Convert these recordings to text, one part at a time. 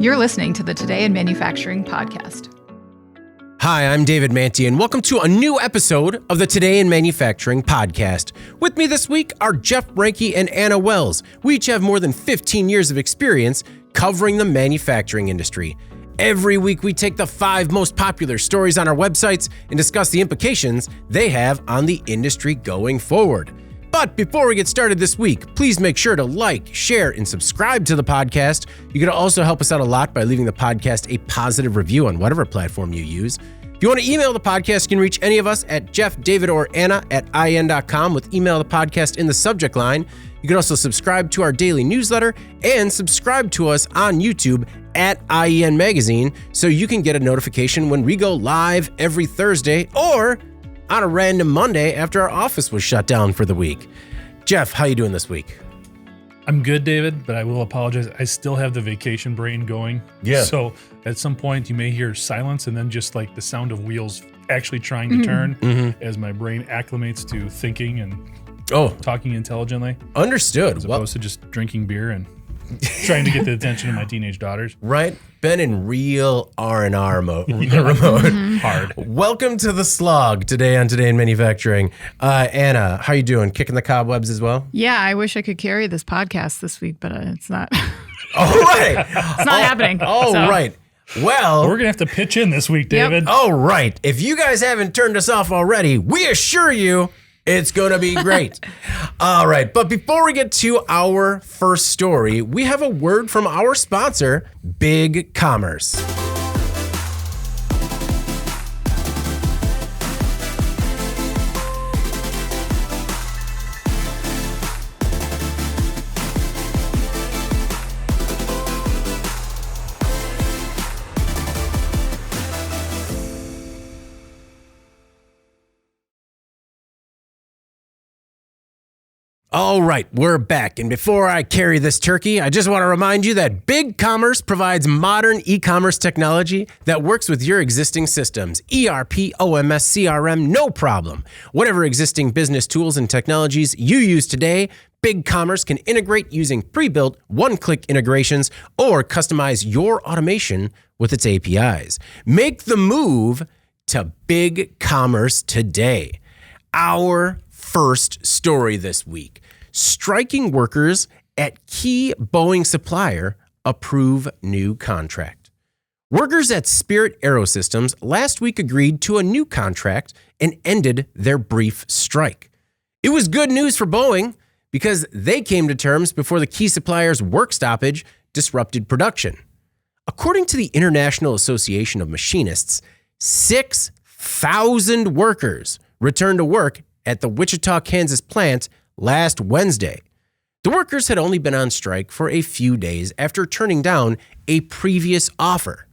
You're listening to the Today in Manufacturing podcast. Hi, I'm David Manti, and welcome to a new episode of the Today in Manufacturing podcast. With me this week are Jeff Ranke and Anna Wells. We each have more than 15 years of experience covering the manufacturing industry. Every week, we take the 5 most popular stories on our websites and discuss the implications they have on the industry going forward. But before we get started this week, please make sure to like, share, and subscribe to the podcast. You can also help us out a lot by leaving the podcast a positive review on whatever platform you use. If you want to email the podcast, you can reach any of us at Jeff, David, or Anna at in.com with email the podcast in the subject line. You can also subscribe to our daily newsletter and subscribe to us on YouTube at IEN Magazine so you can get a notification when we go live every Thursday or on a random Monday after our office was shut down for the week. Jeff, how you doing this week? I'm good, David, but I will apologize. I still have the vacation brain going. Yeah. So at some point you may hear silence and then just like the sound of wheels actually trying to turn as my brain acclimates to thinking and talking intelligently. Understood. As opposed to just drinking beer and trying to get the attention of my teenage daughters. Right. Been in real R&R mode. Hard. Welcome to the slog today on Today in Manufacturing. Anna, how you doing? Kicking the cobwebs as well? Yeah, I wish I could carry this podcast this week, but it's not. All right. It's not happening. All right. Well, we're going to have to pitch in this week, David. All right. If you guys haven't turned us off already, we assure you it's going to be great. All right. But before we get to our first story, we have a word from our sponsor, Big Commerce. All right, we're back. And before I carry this turkey, I just want to remind you that Big Commerce provides modern e-commerce technology that works with your existing systems. ERP, OMS, CRM, no problem. Whatever existing business tools and technologies you use today, Big Commerce can integrate using pre-built one-click integrations or customize your automation with its APIs. Make the move to Big Commerce today. Our first story this week. Striking workers at key Boeing supplier approve new contract. Workers at Spirit AeroSystems last week agreed to a new contract and ended their brief strike. It was good news for Boeing because they came to terms before the key supplier's work stoppage disrupted production. According to the International Association of Machinists, 6,000 workers returned to work at the Wichita, Kansas plant last Wednesday. The workers had only been on strike for a few days after turning down a previous offer.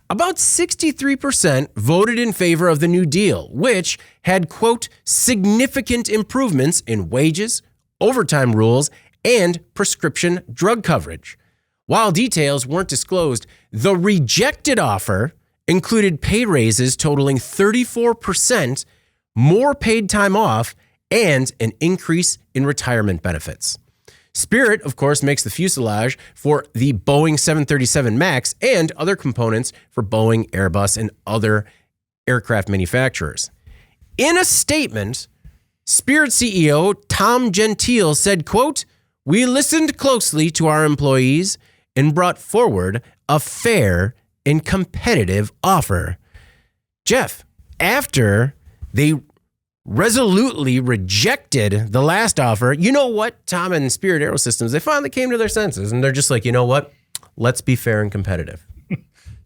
About 63% voted in favor of the new deal, which had, quote, significant improvements in wages, overtime rules, and prescription drug coverage. While details weren't disclosed, the rejected offer included pay raises totaling 34%, more paid time off, and an increase in retirement benefits. Spirit, of course, makes the fuselage for the Boeing 737 MAX and other components for Boeing, Airbus, and other aircraft manufacturers. In a statement, Spirit CEO Tom Gentile said, quote, "We listened closely to our employees and brought forward a fair and competitive offer." Jeff, after they resolutely rejected the last offer, you know what? Tom and Spirit AeroSystems, they finally came to their senses and they're just like, you know what? Let's be fair and competitive.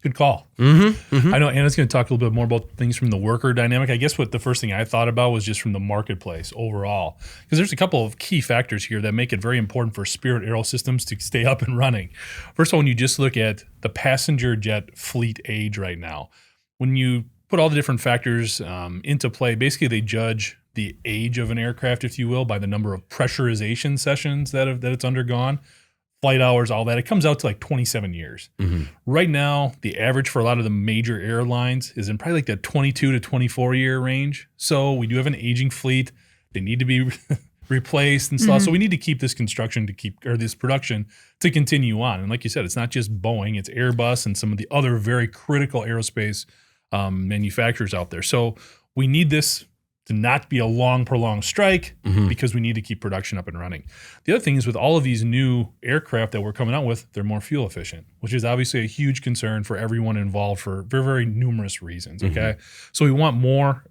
Good call. I know Anna's going to talk a little bit more about things from the worker dynamic. I guess what the first thing I thought about was just from the marketplace overall, because there's a couple of key factors here that make it very important for Spirit AeroSystems to stay up and running. First of all, when you just look at the passenger jet fleet age right now, when you put all the different factors into play. Basically, they judge the age of an aircraft, if you will, by the number of pressurization sessions that it's undergone, flight hours, all that. It comes out to like 27 years. Right now, the average for a lot of the major airlines is in probably like the 22 to 24 year range. So we do have an aging fleet. They need to be replaced and stuff. So we need to keep this this production to continue on. And like you said, it's not just Boeing, it's Airbus and some of the other very critical aerospace manufacturers out there. So we need this to not be a long, prolonged strike because we need to keep production up and running. The other thing is with all of these new aircraft that we're coming out with, they're more fuel efficient, which is obviously a huge concern for everyone involved for very, very numerous reasons, okay? So we want more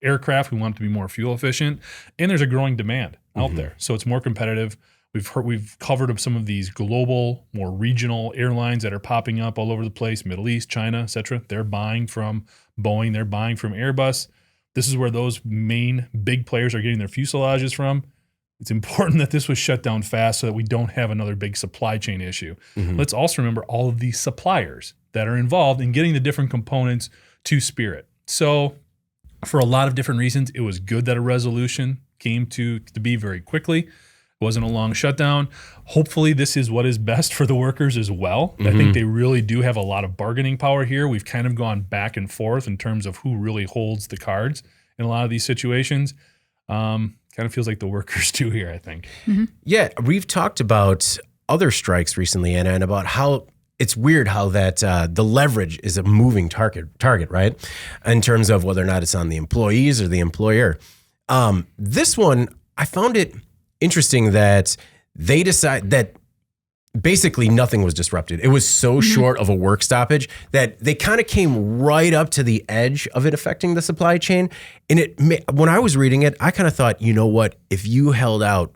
aircraft, we want them to be more fuel efficient, and there's a growing demand out there. So it's more competitive. We've covered some of these global, more regional airlines that are popping up all over the place, Middle East, China, et cetera. They're buying from Boeing, they're buying from Airbus. This is where those main big players are getting their fuselages from. It's important that this was shut down fast so that we don't have another big supply chain issue. Let's also remember all of these suppliers that are involved in getting the different components to Spirit. So for a lot of different reasons, it was good that a resolution came to be very quickly. It wasn't a long shutdown. Hopefully this is what is best for the workers as well. I think they really do have a lot of bargaining power here. We've kind of gone back and forth in terms of who really holds the cards in a lot of these situations. Kind of feels like the workers do here, I think. Yeah, we've talked about other strikes recently, Anna, and about how it's weird how that the leverage is a moving target, right? In terms of whether or not it's on the employees or the employer. This one, I found it interesting that they decide that basically nothing was disrupted. It was so short of a work stoppage that they kind of came right up to the edge of it affecting the supply chain. And when I was reading it, I kind of thought, you know what, if you held out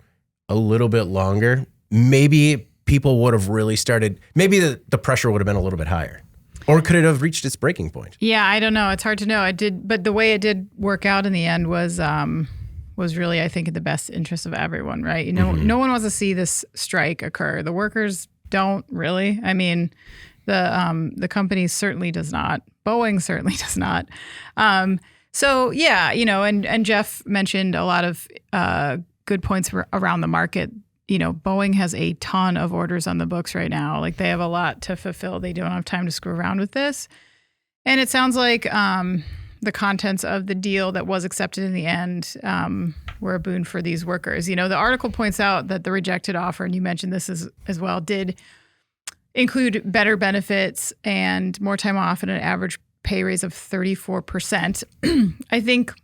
a little bit longer, maybe people would have really started, maybe the pressure would have been a little bit higher. Or could it have reached its breaking point? Yeah, I don't know. It's hard to know. But the way it did work out in the end was really, I think, in the best interest of everyone, right? No one wants to see this strike occur. The workers don't really. I mean, the company certainly does not. Boeing certainly does not. So yeah, and Jeff mentioned a lot of good points around the market. Boeing has a ton of orders on the books right now. Like they have a lot to fulfill. They don't have time to screw around with this. And it sounds like the contents of the deal that was accepted in the end were a boon for these workers. The article points out that the rejected offer, and you mentioned this as well, did include better benefits and more time off and an average pay raise of 34%. I think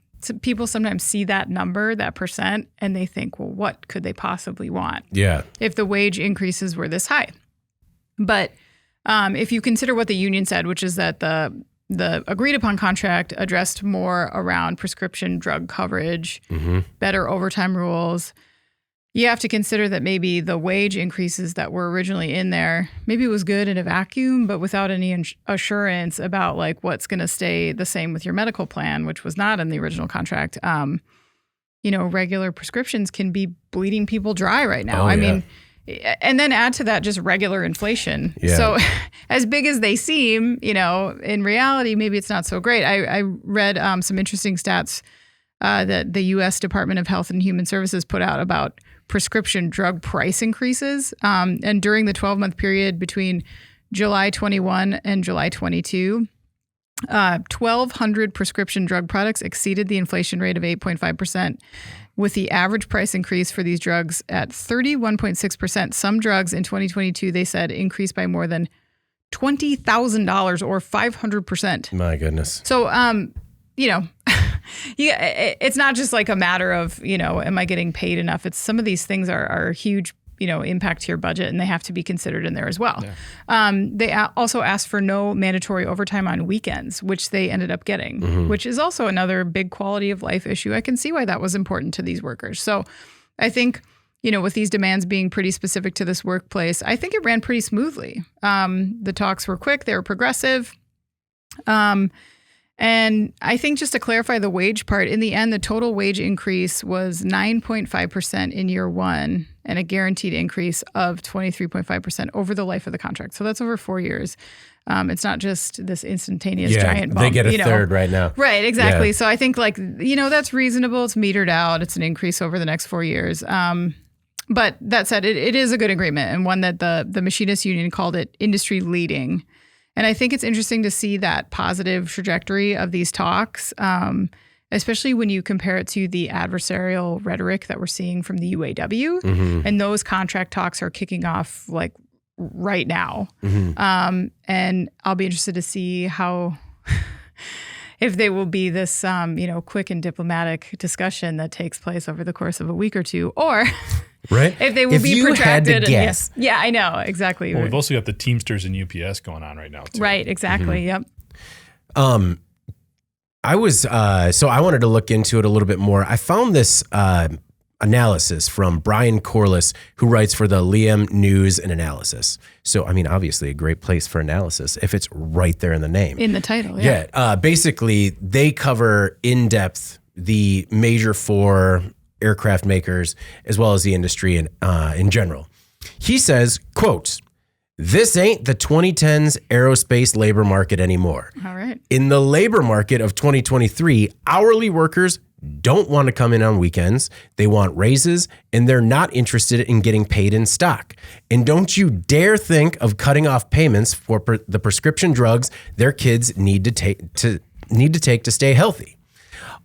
people sometimes see that number, that percent, and they think, well, what could they possibly want? Yeah. If the wage increases were this high. But if you consider what the union said, which is that the agreed upon contract addressed more around prescription drug coverage, better overtime rules, you have to consider that maybe the wage increases that were originally in there, maybe it was good in a vacuum, but without any assurance about like what's going to stay the same with your medical plan, which was not in the original contract. Regular prescriptions can be bleeding people dry right now. I mean, and then add to that just regular inflation. Yeah. So as big as they seem, in reality, maybe it's not so great. I read some interesting stats that the U.S. Department of Health and Human Services put out about prescription drug price increases. And during the 12-month period between July 21 and July 22, 1,200 prescription drug products exceeded the inflation rate of 8.5%, with the average price increase for these drugs at 31.6%. Some drugs in 2022, they said, increased by more than $20,000 or 500%. My goodness. So, it's not just like a matter of, am I getting paid enough? It's some of these things are huge, impact to your budget, and they have to be considered in there as well. Yeah. They also asked for no mandatory overtime on weekends, which they ended up getting, which is also another big quality of life issue. I can see why that was important to these workers. So I think, with these demands being pretty specific to this workplace, I think it ran pretty smoothly. The talks were quick, they were progressive. And I think just to clarify the wage part, in the end, the total wage increase was 9.5% in year one and a guaranteed increase of 23.5% over the life of the contract. So that's over 4 years. It's not just this instantaneous giant bump. They get a third right now. Right, exactly. Yeah. So I think that's reasonable. It's metered out. It's an increase over the next 4 years. But that said, it is a good agreement, and one that the Machinists Union called it industry leading. And I think it's interesting to see that positive trajectory of these talks. And especially when you compare it to the adversarial rhetoric that we're seeing from the UAW. And those contract talks are kicking off like right now. And I'll be interested to see how, if they will be this, quick and diplomatic discussion that takes place over the course of a week or two, or right? if they will if be you protracted. Had to guess. Yeah, I know. Exactly. Well, we've also got the Teamsters and UPS going on right now, too. Right, exactly. Yep. I wanted to look into it a little bit more. I found this analysis from Brian Corliss, who writes for the Liam News and Analysis. So, I mean, obviously a great place for analysis if it's right there in the name. In the title, yeah. Yeah. Basically, they cover in depth the major four aircraft makers as well as the industry in general. He says, quote, "This ain't the 2010s aerospace labor market anymore. All right. In the labor market of 2023, hourly workers don't want to come in on weekends. They want raises, and they're not interested in getting paid in stock. And don't you dare think of cutting off payments for the prescription drugs their kids need to take to stay healthy.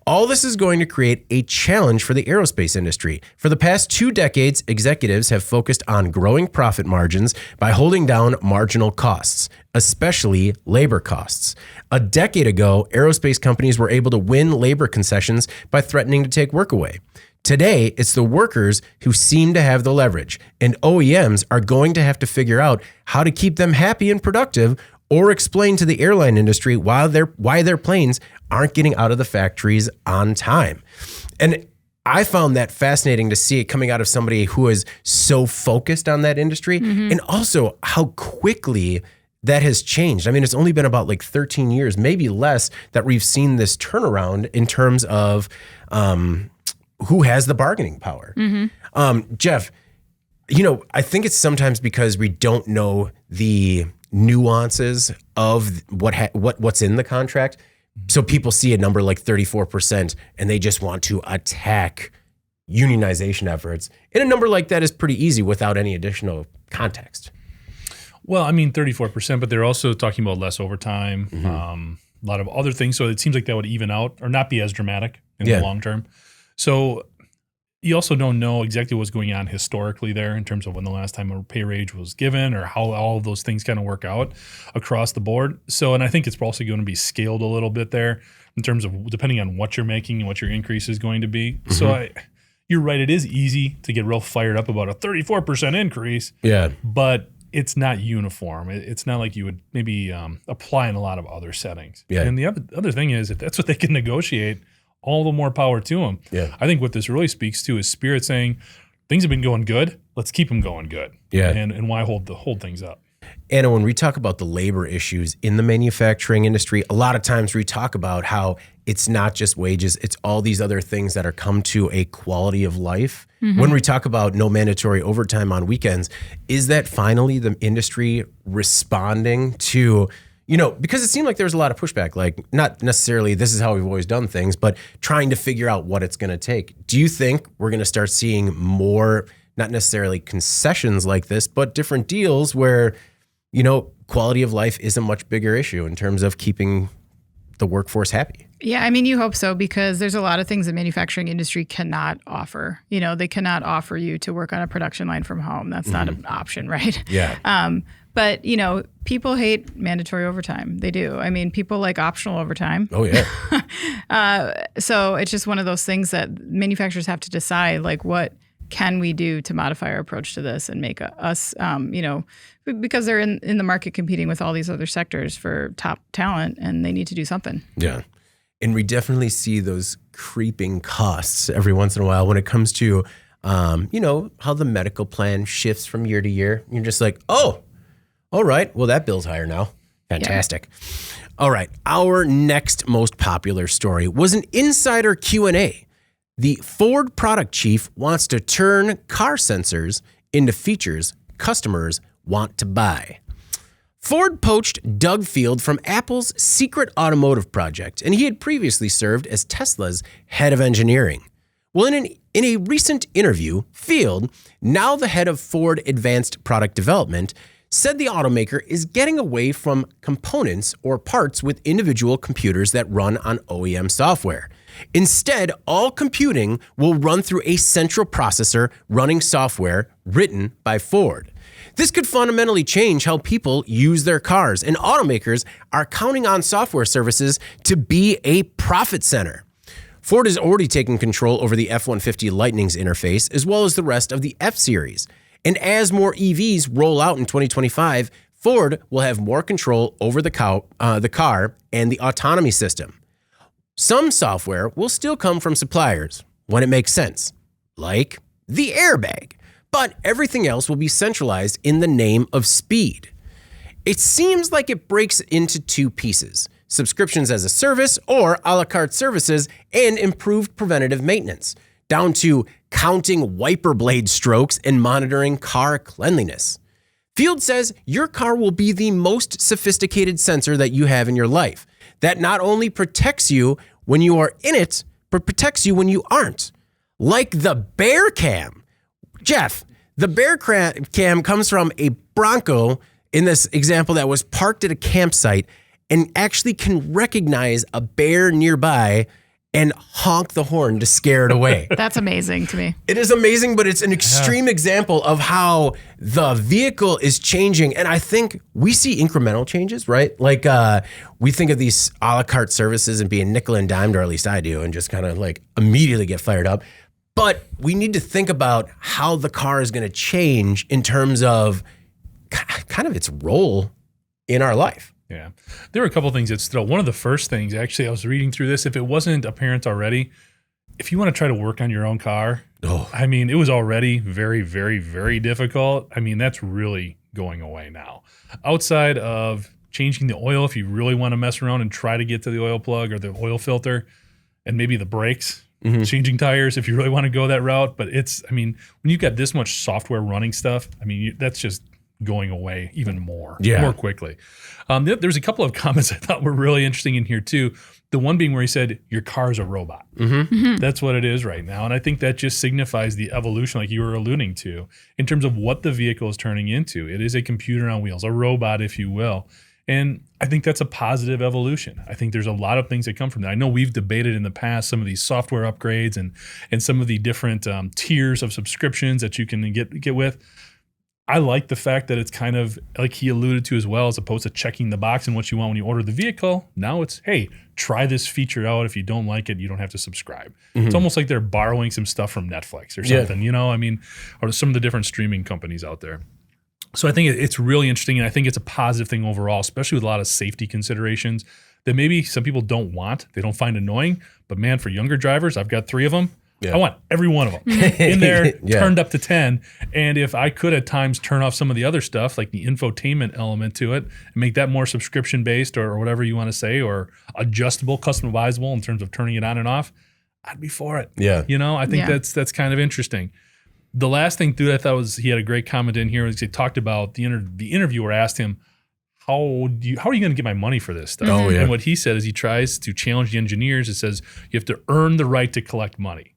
All this is going to create a challenge for the aerospace industry. For the past 2 decades, executives have focused on growing profit margins by holding down marginal costs, especially labor costs. A decade ago, aerospace companies were able to win labor concessions by threatening to take work away. Today, it's the workers who seem to have the leverage, and OEMs are going to have to figure out how to keep them happy and productive, or explain to the airline industry why their planes aren't getting out of the factories on time. And I found that fascinating to see it coming out of somebody who is so focused on that industry, and also how quickly that has changed. I mean, it's only been about like 13 years, maybe less, that we've seen this turnaround in terms of who has the bargaining power. Jeff, I think it's sometimes because we don't know the nuances of what's in the contract. So people see a number like 34% and they just want to attack unionization efforts. And a number like that is pretty easy without any additional context. Well, I mean, 34%, but they're also talking about less overtime, a lot of other things. So it seems like that would even out or not be as dramatic in the long term. So you also don't know exactly what's going on historically there in terms of when the last time a pay raise was given or how all of those things kind of work out across the board. So, and I think it's also going to be scaled a little bit there in terms of depending on what you're making and what your increase is going to be. So you're right. It is easy to get real fired up about a 34% increase. Yeah. But it's not uniform. It's not like you would maybe apply in a lot of other settings. Yeah. And the other thing is, if that's what they can negotiate, all the more power to them. Yeah. I think what this really speaks to is Spirit saying, things have been going good. Let's keep them going good. Yeah. And why hold things up? Anna, when we talk about the labor issues in the manufacturing industry, a lot of times we talk about how it's not just wages, it's all these other things that are come to a quality of life. When we talk about no mandatory overtime on weekends, is that finally the industry responding to, because it seemed like there was a lot of pushback, like not necessarily this is how we've always done things, but trying to figure out what it's going to take. Do you think we're going to start seeing more, not necessarily concessions like this, but different deals where, quality of life is a much bigger issue in terms of keeping the workforce happy? Yeah, I mean, you hope so, because there's a lot of things the manufacturing industry cannot offer. They cannot offer you to work on a production line from home. That's not an option, right? Yeah. But, people hate mandatory overtime. They do. I mean, people like optional overtime. Oh, yeah. So it's just one of those things that manufacturers have to decide, like, what can we do to modify our approach to this and make us, because they're in the market competing with all these other sectors for top talent, and they need to do something. Yeah. And we definitely see those creeping costs every once in a while when it comes to, how the medical plan shifts from year to year. You're just like, oh, all right, well, that bill's higher now. Fantastic. Yeah. All right, our next most popular story was an insider Q&A. The Ford product chief wants to turn car sensors into features customers want to buy. Ford poached Doug Field from Apple's secret automotive project, and he had previously served as Tesla's head of engineering. Well, in a recent interview, Field, now the head of Ford Advanced Product Development, said the automaker is getting away from components or parts with individual computers that run on OEM software. Instead, all computing will run through a central processor running software written by Ford. This could fundamentally change how people use their cars, and automakers are counting on software services to be a profit center. Ford has already taken control over the F-150 Lightning's interface, as well as the rest of the F-Series. And as more EVs roll out in 2025, Ford will have more control over the car and the autonomy system. Some software will still come from suppliers when it makes sense, like the airbag, but everything else will be centralized in the name of speed. It seems like it breaks into two pieces: subscriptions as a service or a la carte services and improved preventative maintenance, down to counting wiper blade strokes and monitoring car cleanliness. Field says your car will be the most sophisticated sensor that you have in your life, that not only protects you when you are in it, but protects you when you aren't. Like the Bear Cam. Jeff, the Bear Cam comes from a Bronco in this example that was parked at a campsite and actually can recognize a bear nearby and honk the horn to scare it away. That's amazing to me. It is amazing, but it's an extreme example of how the vehicle is changing. And I think we see incremental changes, right? Like we think of these a la carte services and being nickel and dimed, or at least I do, and just kind of like immediately get fired up. But we need to think about how the car is going to change in terms of kind of its role in our life. Yeah. There were a couple of things that stood out. One of the first things, actually, I was reading through this, if it wasn't apparent already, if you want to try to work on your own car, I mean, it was already very, very, very difficult. I mean, that's really going away now. Outside of changing the oil, if you really want to mess around and try to get to the oil plug or the oil filter, and maybe the brakes, changing tires, if you really want to go that route. But it's, I mean, when you've got this much software running stuff, I mean, that's just going away even more quickly. There's a couple of comments I thought were really interesting in here too. The one being where he said, your car's a robot. That's what it is right now. And I think that just signifies the evolution, like you were alluding to, in terms of what the vehicle is turning into. It is a computer on wheels, a robot, if you will. And I think that's a positive evolution. I think there's a lot of things that come from that. I know we've debated in the past some of these software upgrades and some of the different tiers of subscriptions that you can get with. I like the fact that it's kind of like he alluded to as well, as opposed to checking the box and what you want when you order the vehicle. Now it's, hey, try this feature out. If you don't like it, you don't have to subscribe. It's almost like they're borrowing some stuff from Netflix or something, you know, I mean, or some of the different streaming companies out there. So I think it's really interesting, and I think it's a positive thing overall, especially with a lot of safety considerations that maybe some people don't want, they don't find annoying. But man, for younger drivers, I've got 3 of them. I want every one of them in there, turned up to 10. And if I could at times turn off some of the other stuff, like the infotainment element to it, and make that more subscription-based or whatever you want to say, or adjustable, customizable in terms of turning it on and off, I'd be for it. Yeah. You know, I think that's kind of interesting. The last thing, dude, I thought was he had a great comment in here. He talked about the interviewer asked him, how are you going to get my money for this stuff? And what he said is he tries to challenge the engineers. It says you have to earn the right to collect money,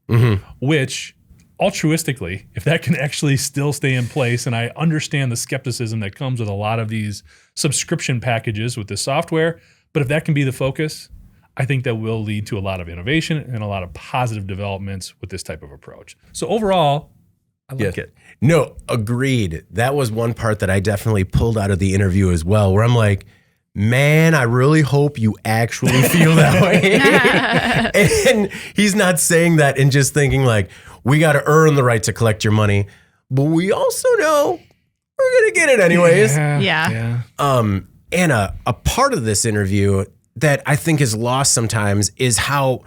which altruistically, if that can actually still stay in place, and I understand the skepticism that comes with a lot of these subscription packages with this software, but if that can be the focus, I think that will lead to a lot of innovation and a lot of positive developments with this type of approach. So overall, I like it. No, agreed. That was one part that I definitely pulled out of the interview as well, where I'm like, man, I really hope you actually feel that way. And he's not saying that and just thinking like, we got to earn the right to collect your money, but we also know we're going to get it anyways. Yeah. And a part of this interview that I think is lost sometimes is how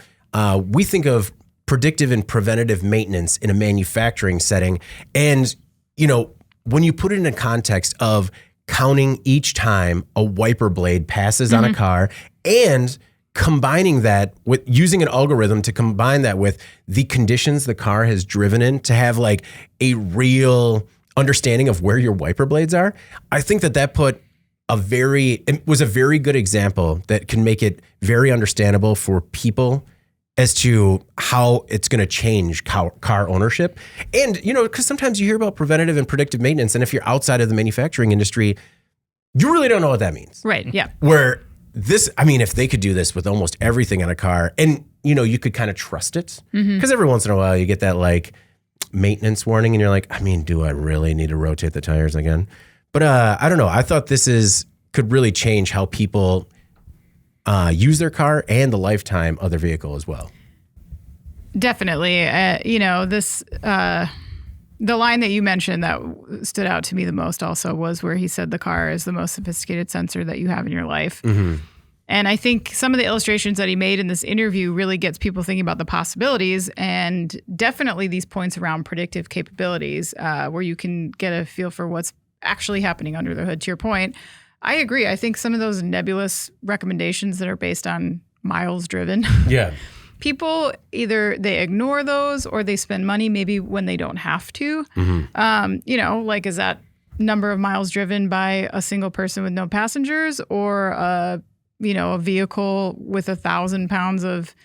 we think of predictive and preventative maintenance in a manufacturing setting. And, you know, when you put it in a context of counting each time a wiper blade passes on a car and combining that with using an algorithm to combine that with the conditions the car has driven in to have like a real understanding of where your wiper blades are, I think that it was a very good example that can make it very understandable for people as to how it's going to change car ownership. And, you know, because sometimes you hear about preventative and predictive maintenance, and if you're outside of the manufacturing industry, you really don't know what that means. Right, yeah. Where if they could do this with almost everything in a car, and you could kind of trust it, because every once in a while you get that like maintenance warning and you're like, do I really need to rotate the tires again? But I don't know. I thought could really change how people use their car and the lifetime of their vehicle as well. Definitely. The line that you mentioned that stood out to me the most also was where he said the car is the most sophisticated sensor that you have in your life. Mm-hmm. And I think some of the illustrations that he made in this interview really gets people thinking about the possibilities, and definitely these points around predictive capabilities where you can get a feel for what's actually happening under the hood. To your point, I agree. I think some of those nebulous recommendations that are based on miles driven. Yeah. People either they ignore those or they spend money maybe when they don't have to. Mm-hmm. Like is that number of miles driven by a single person with no passengers, or a vehicle with 1,000 pounds of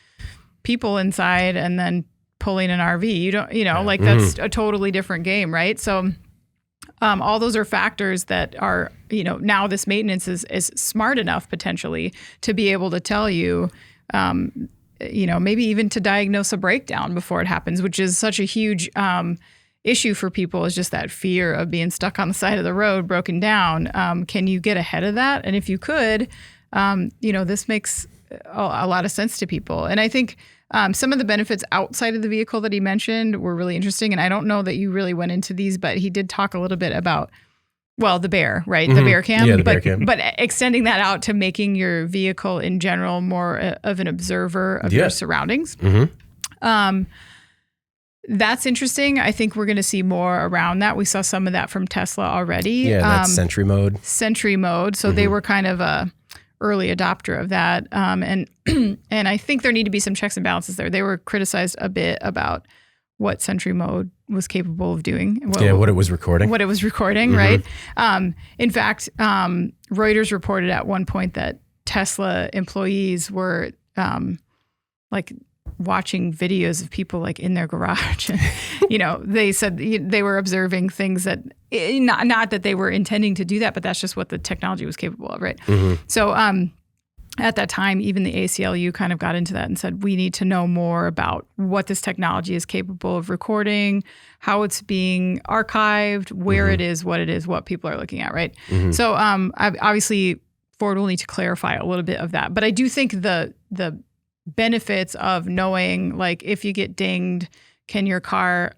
people inside and then pulling an RV? You don't, like that's a totally different game, right? So all those are factors that are, now this maintenance is smart enough potentially to be able to tell you, maybe even to diagnose a breakdown before it happens, which is such a huge issue for people, is just that fear of being stuck on the side of the road, broken down. Can you get ahead of that? And if you could, this makes a lot of sense to people. And I think some of the benefits outside of the vehicle that he mentioned were really interesting. And I don't know that you really went into these, but he did talk a little bit about, the bear, right? The bear cam. Yeah, the bear cam. But extending that out to making your vehicle in general more of an observer of your surroundings. Mm-hmm. That's interesting. I think we're going to see more around that. We saw some of that from Tesla already. Yeah, that's Sentry mode. So they were kind of a early adopter of that. And I think there need to be some checks and balances there. They were criticized a bit about what Sentry mode was capable of doing. What it was recording. What it was recording, right? In fact, Reuters reported at one point that Tesla employees were watching videos of people like in their garage. They said they were observing things that, not that they were intending to do that, but that's just what the technology was capable of, right? Mm-hmm. So at that time, even the ACLU kind of got into that and said, we need to know more about what this technology is capable of recording, how it's being archived, where it is, what people are looking at, right? Mm-hmm. So obviously, Ford will need to clarify a little bit of that. But I do think the benefits of knowing, like, if you get dinged, can your car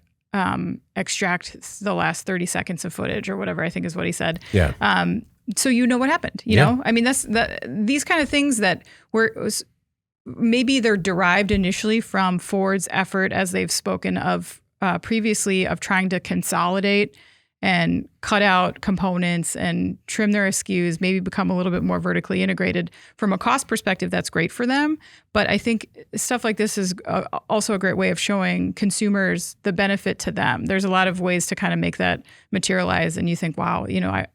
extract the last 30 seconds of footage or whatever, I think is what he said. Yeah. So what happened, you know? I mean, these kind of things that maybe they're derived initially from Ford's effort, as they've spoken of previously, of trying to consolidate and cut out components and trim their SKUs, maybe become a little bit more vertically integrated. From a cost perspective, that's great for them. But I think stuff like this is also a great way of showing consumers the benefit to them. There's a lot of ways to kind of make that materialize. And you think, wow,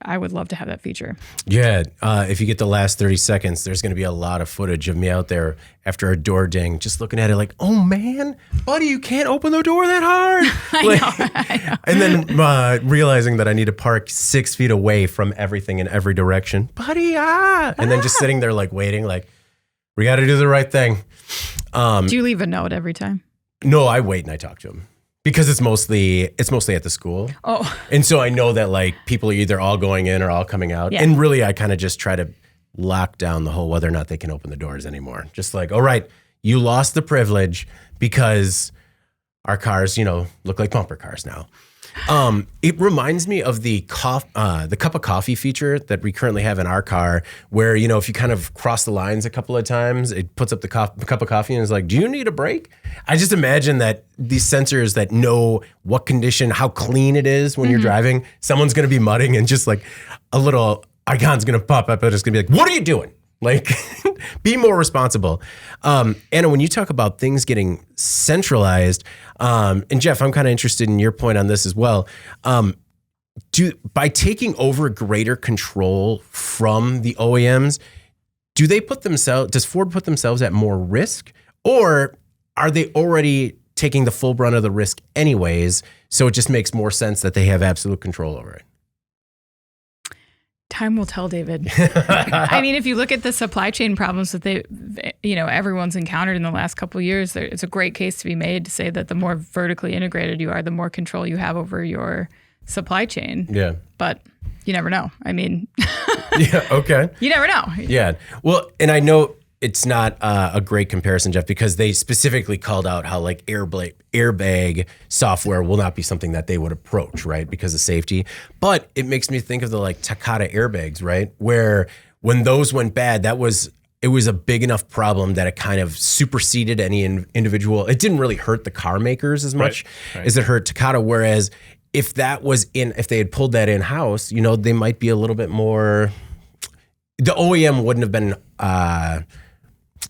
I would love to have that feature. Yeah. If you get the last 30 seconds, there's going to be a lot of footage of me out there after a door ding, just looking at it like, oh man, buddy, you can't open the door that hard. I know. And then realizing that I need to park 6 feet away from everything in every direction. Buddy, And then just sitting there like waiting, like, we got to do the right thing. Do you leave a note every time? No, I wait and I talk to him. Because it's mostly at the school. Oh. And so I know that like people are either all going in or all coming out. Yeah. And really I kind of just try to lock down the whole whether or not they can open the doors anymore. Just like, all right, you lost the privilege because our cars, look like bumper cars now. It reminds me of the cup of coffee feature that we currently have in our car where, if you kind of cross the lines a couple of times, it puts up the cup of coffee and is like, do you need a break? I just imagine that these sensors that know what condition, how clean it is when you're driving, someone's going to be mudding and just like a little icon's going to pop up and it's going to be like, what are you doing? Like, be more responsible. Anna, when you talk about things getting centralized, and Jeff, I'm kind of interested in your point on this as well. By taking over greater control from the OEMs, does Ford put themselves at more risk, or are they already taking the full brunt of the risk anyways? So it just makes more sense that they have absolute control over it. Time will tell, David. I mean, if you look at the supply chain problems that everyone's encountered in the last couple of years, it's a great case to be made to say that the more vertically integrated you are, the more control you have over your supply chain. Yeah. But you never know. I mean, yeah. Okay. You never know. Yeah. Well, and I know it's not a great comparison, Jeff, because they specifically called out how like airbag software will not be something that they would approach, right? Because of safety. But it makes me think of the like Takata airbags, right? Where when those went bad, it was a big enough problem that it kind of superseded any individual. It didn't really hurt the car makers as much as it hurt Takata. Whereas if they had pulled that in-house, they might be a little bit more, the OEM wouldn't have been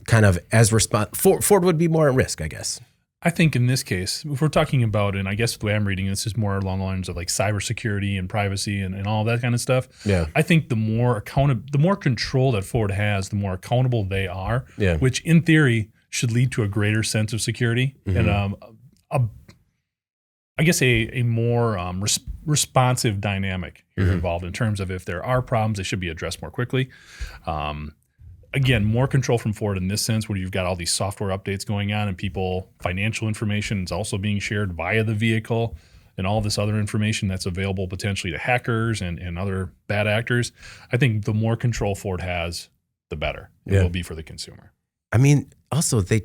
kind of as Ford would be more at risk, I guess. I think in this case, if we're talking about, and I guess the way I'm reading this is more along the lines of like cybersecurity and privacy and all that kind of stuff. Yeah. I think the more control that Ford has, the more accountable they are, which in theory should lead to a greater sense of security and I guess a more responsive dynamic here involved in terms of if there are problems, they should be addressed more quickly. Again, more control from Ford in this sense, where you've got all these software updates going on and financial information is also being shared via the vehicle and all this other information that's available potentially to hackers and other bad actors. I think the more control Ford has, the better it will be for the consumer. I mean, also they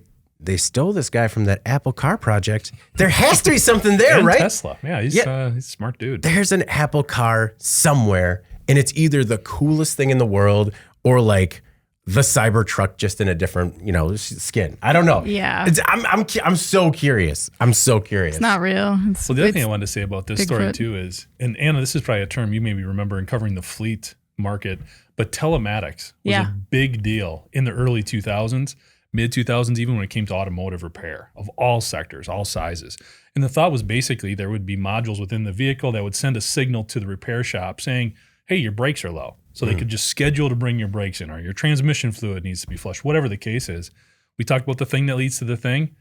stole this guy from that Apple car project. There has to be something there, and right? Tesla. Yeah, he's a smart dude. There's an Apple car somewhere, and it's either the coolest thing in the world or like the Cybertruck just in a different, skin. I don't know. Yeah. I'm so curious. It's not real. The other thing I wanted to say about this story too is, and Anna, this is probably a term you maybe remember in covering the fleet market, but telematics was a big deal in the early 2000s. Mid-2000s, even when it came to automotive repair of all sectors, all sizes. And the thought was basically there would be modules within the vehicle that would send a signal to the repair shop saying, hey, your brakes are low. So they could just schedule to bring your brakes in, or your transmission fluid needs to be flushed, whatever the case is. We talked about the thing that leads to the thing.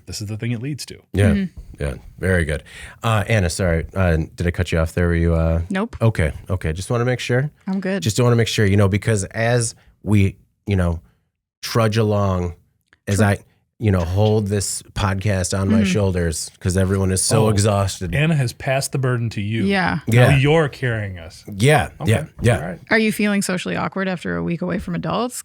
This is the thing it leads to. Yeah, yeah, very good. Anna, sorry, did I cut you off there? Were you? Nope. Okay, just want to make sure. I'm good. Just want to make sure, because as we, trudge along, as I, hold this podcast on my shoulders because everyone is so exhausted. Anna has passed the burden to you. Yeah. Now you're carrying us. Yeah. Okay. Yeah. All right. Are you feeling socially awkward after a week away from adults?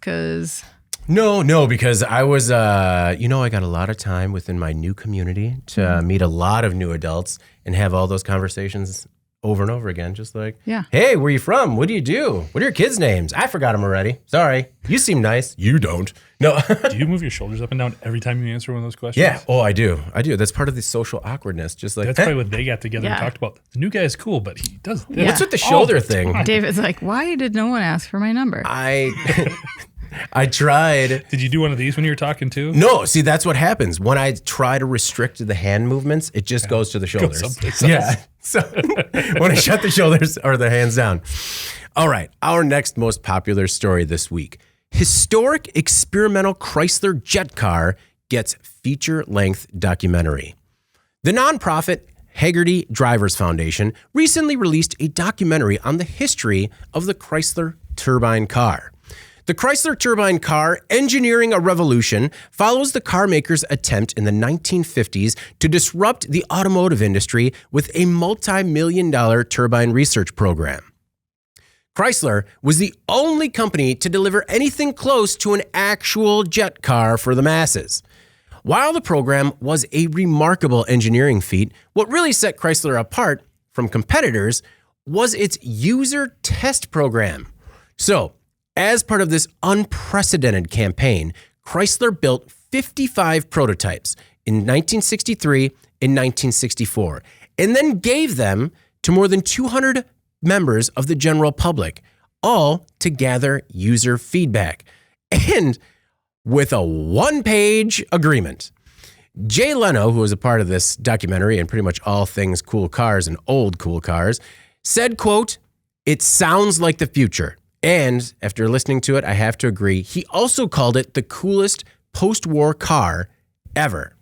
No, because I was, I got a lot of time within my new community to meet a lot of new adults and have all those conversations over and over again, just like, hey, where are you from? What do you do? What are your kids' names? I forgot them already. Sorry. You seem nice. You don't. No. Do you move your shoulders up and down every time you answer one of those questions? Yeah. Oh, I do. That's part of the social awkwardness. Just like that's probably what they got together and talked about. The new guy is cool, but he does this. What's with the shoulder thing? David's like, why did no one ask for my number? I tried. Did you do one of these when you were talking too? No. See, that's what happens. When I try to restrict the hand movements, it just goes to the shoulders. Yeah. So when I shut the shoulders or the hands down. All right. Our next most popular story this week. Historic experimental Chrysler jet car gets feature-length documentary. The nonprofit Haggerty Drivers Foundation recently released a documentary on the history of the Chrysler turbine car. The Chrysler turbine car, Engineering a Revolution, follows the car maker's attempt in the 1950s to disrupt the automotive industry with a multi-million-dollar turbine research program. Chrysler was the only company to deliver anything close to an actual jet car for the masses. While the program was a remarkable engineering feat, what really set Chrysler apart from competitors was its user test program. So, as part of this unprecedented campaign, Chrysler built 55 prototypes in 1963 and 1964, and then gave them to more than 200 members of the general public, all to gather user feedback, and with a one-page agreement. Jay Leno, who was a part of this documentary and pretty much all things cool cars and old cool cars, said, quote, "It sounds like the future." And after listening to it, I have to agree. He also called it the coolest post-war car ever.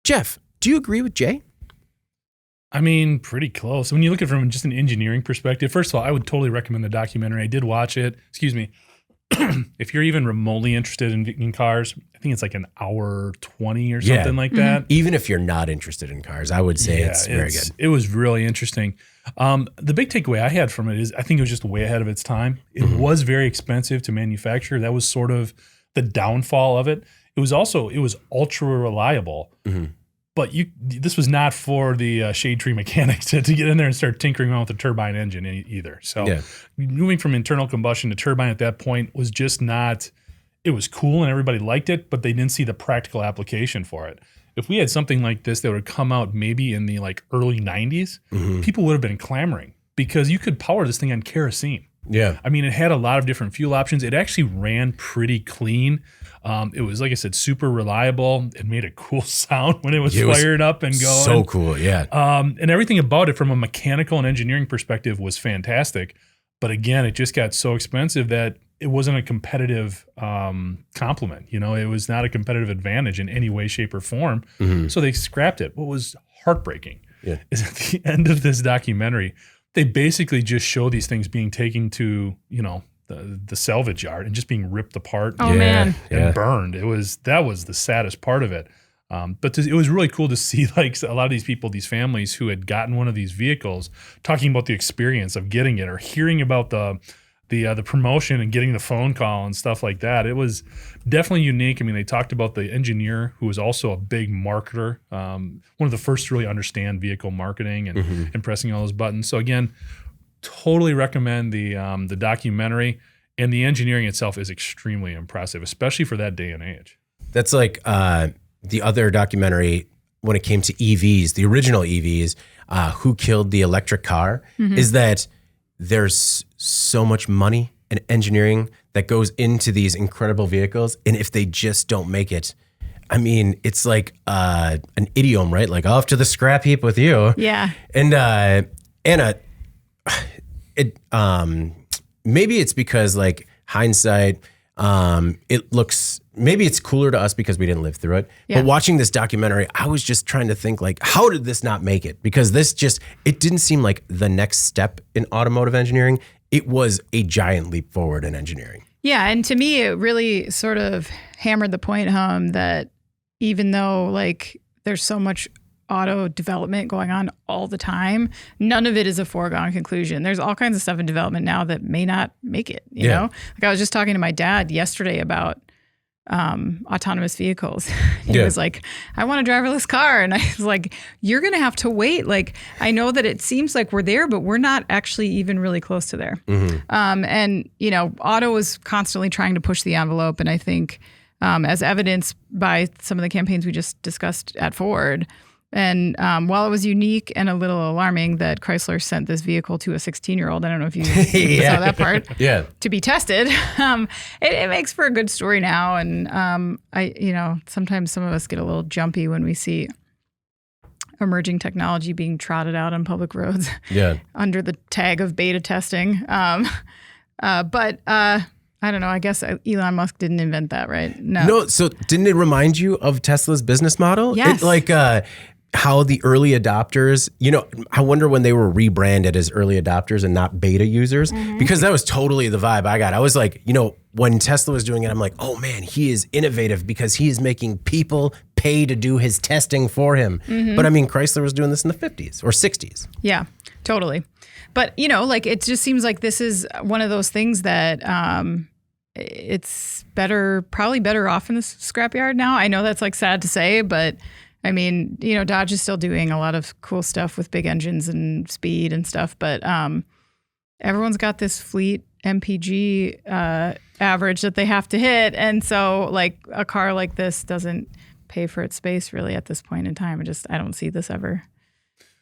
Jeff, do you agree with Jay? I mean, pretty close. When you look at it from just an engineering perspective, first of all, I would totally recommend the documentary. I did watch it. Excuse me. If you're even remotely interested in cars, I think it's like an hour 20 or something like that. Even if you're not interested in cars, I would say it's very good. It was really interesting. The big takeaway I had from it is I think it was just way ahead of its time. It was very expensive to manufacture. That was sort of the downfall of it. It was ultra reliable. But this was not for the shade tree mechanics to get in there and start tinkering around with the turbine engine either. So moving from internal combustion to turbine at that point was just not, it was cool and everybody liked it, but they didn't see the practical application for it. If we had something like this that would come out maybe in the like early 90s, people would have been clamoring because you could power this thing on kerosene. Yeah. I mean, it had a lot of different fuel options. It actually ran pretty clean. It was, like I said, super reliable. It made a cool sound when it was fired up and going. So cool, yeah. And everything about it from a mechanical and engineering perspective was fantastic. But again, it just got so expensive that it wasn't a competitive complement. You know, it was not a competitive advantage in any way, shape, or form. So they scrapped it. What was heartbreaking is at the end of this documentary, they basically just show these things being taken to, you know, the salvage yard and just being ripped apart man. and burned. That was the saddest part of it. But it was really cool to see like a lot of these people, these families who had gotten one of these vehicles, talking about the experience of getting it or hearing about the promotion and getting the phone call and stuff like that. It was definitely unique. I mean, they talked about the engineer who was also a big marketer, one of the first to really understand vehicle marketing and pressing all those buttons. So again, totally recommend the documentary, and the engineering itself is extremely impressive, especially for that day and age. That's like the other documentary when it came to EVs, the original EVs, Who Killed the Electric Car, is that there's so much money and engineering that goes into these incredible vehicles. And if they just don't make it, I mean, it's like an idiom, right? Like off to the scrap heap with you. Yeah. And Anna, maybe it's because like hindsight, it looks, maybe it's cooler to us because we didn't live through it. Yeah. But watching this documentary, I was just trying to think like, how did this not make it? Because it didn't seem like the next step in automotive engineering. It was a giant leap forward in engineering. Yeah. And to me, it really sort of hammered the point home that even though like there's so much auto development going on all the time, none of it is a foregone conclusion. There's all kinds of stuff in development now that may not make it, you know? Like I was just talking to my dad yesterday about autonomous vehicles. He was like, I want a driverless car. And I was like, you're going to have to wait. Like, I know that it seems like we're there, but we're not actually even really close to there. And, you know, auto is constantly trying to push the envelope. And I think as evidenced by some of the campaigns we just discussed at Ford, and while it was unique and a little alarming that Chrysler sent this vehicle to a 16-year-old, I don't know if you saw that part, to be tested, it makes for a good story now. And sometimes some of us get a little jumpy when we see emerging technology being trotted out on public roads under the tag of beta testing. But I don't know. I guess Elon Musk didn't invent that, right? No. So didn't it remind you of Tesla's business model? Yes. How the early adopters, you know, I wonder when they were rebranded as early adopters and not beta users, because that was totally the vibe I got. I was like, you know, when Tesla was doing it, I'm like, oh man, he is innovative because he is making people pay to do his testing for him. But I mean, Chrysler was doing this in the 50s or 60s. Yeah, totally. But, you know, like it just seems like this is one of those things that it's probably better off in the scrapyard now. I know that's like sad to say, but I mean, you know, Dodge is still doing a lot of cool stuff with big engines and speed and stuff, but everyone's got this fleet MPG average that they have to hit. And so like a car like this doesn't pay for its space really at this point in time. I don't see this ever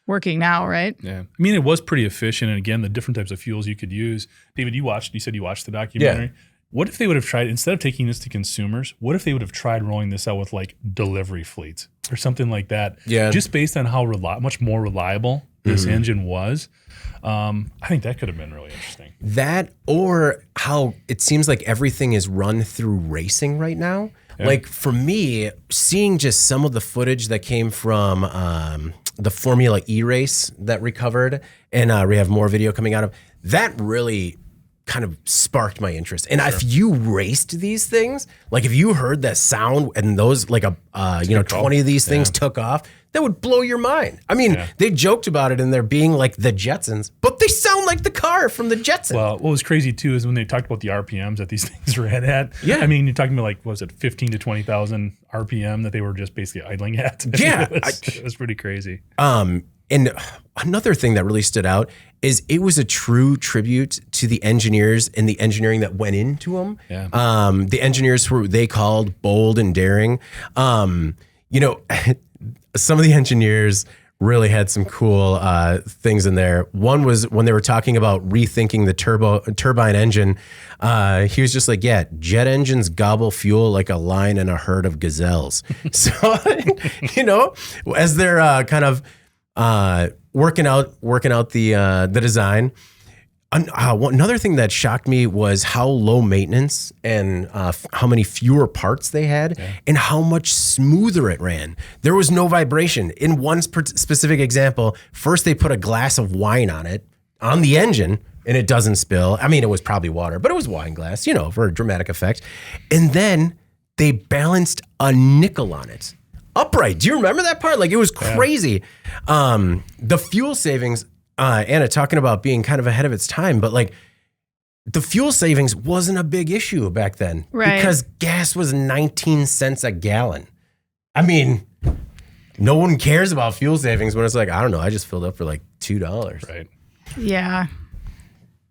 working now, right? Yeah. I mean, it was pretty efficient. And again, the different types of fuels you could use. David, you said you watched the documentary. Yeah. What if they would have tried, instead of taking this to consumers, what if they would have tried rolling this out with like delivery fleets or something like that? Yeah. Just based on how much more reliable this engine was. I think that could have been really interesting. That, or how it seems like everything is run through racing right now. Yeah. Like for me, seeing just some of the footage that came from the Formula E race that recovered, and we have more video coming out of. That really kind of sparked my interest. And if you raced these things, like if you heard that sound and those 20 of these things took off, that would blow your mind. I mean, they joked about it in there being like the Jetsons, but they sound like the car from the Jetsons. Well, what was crazy too is when they talked about the RPMs that these things ran at. Yeah. I mean, you're talking about like, what was it, 15 to 20,000 RPM that they were just basically idling at. Yeah. It was pretty crazy. And another thing that really stood out is it was a true tribute to the engineers and the engineering that went into them. Yeah. The engineers who they called bold and daring. Some of the engineers really had some cool things in there. One was when they were talking about rethinking the turbine engine. He was just like, jet engines gobble fuel like a lion in a herd of gazelles. So, as they're kind of working out the design. Another thing that shocked me was how low maintenance and how many fewer parts they had and how much smoother it ran. There was no vibration. In one specific example, first they put a glass of wine on the engine, and it doesn't spill. I mean, it was probably water, but it was wine glass, for a dramatic effect. And then they balanced a nickel on it. Upright. Do you remember that part? Like, it was crazy. The fuel savings, Anna talking about being kind of ahead of its time, but like the fuel savings wasn't a big issue back then because gas was 19 cents a gallon. I mean, no one cares about fuel savings when it's like, I don't know, I just filled up for like $2. Right. Yeah.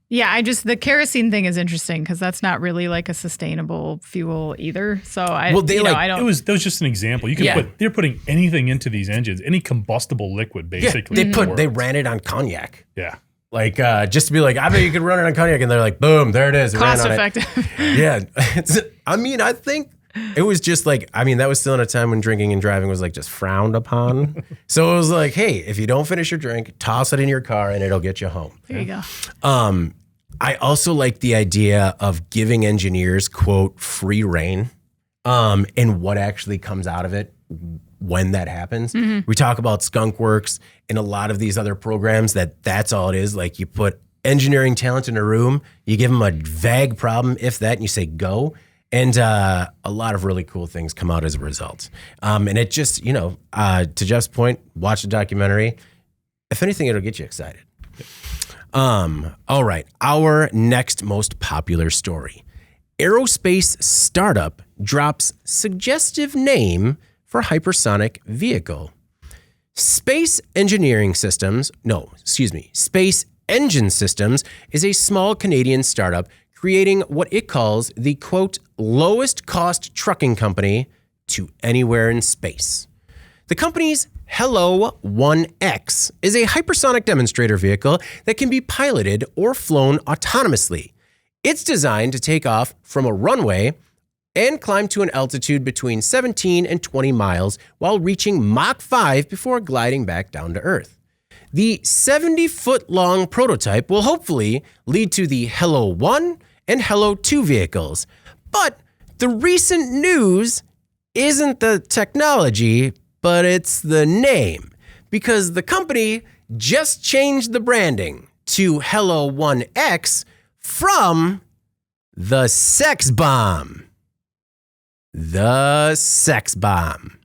Yeah, the kerosene thing is interesting because that's not really like a sustainable fuel either. So I don't. That was just an example. You can they're putting anything into these engines, any combustible liquid, basically. They ran it on cognac. Yeah. Like, just to be like, I bet you could run it on cognac, and they're like, boom, there it is. Cost effective. I think it was just like, that was still in a time when drinking and driving was like just frowned upon. So it was like, hey, if you don't finish your drink, toss it in your car and it'll get you home. There you go. I also like the idea of giving engineers, quote, free reign, and what actually comes out of it when that happens. Mm-hmm. We talk about Skunk Works and a lot of these other programs that's all it is. Like, you put engineering talent in a room, you give them a vague problem, if that, and you say go. And a lot of really cool things come out as a result. And it just, to Jeff's point, watch the documentary. If anything, it'll get you excited. All right. Our next most popular story. Aerospace startup drops suggestive name for hypersonic vehicle. Space Engine Systems is a small Canadian startup creating what it calls the, quote, lowest cost trucking company to anywhere in space. The company's Hello 1X is a hypersonic demonstrator vehicle that can be piloted or flown autonomously. It's designed to take off from a runway and climb to an altitude between 17 and 20 miles while reaching Mach 5 before gliding back down to Earth. The 70-foot-long prototype will hopefully lead to the Hello 1 and Hello 2 vehicles. But the recent news isn't the technology, but it's the name, because the company just changed the branding to Hello 1X from the Sex Bomb. The Sex Bomb.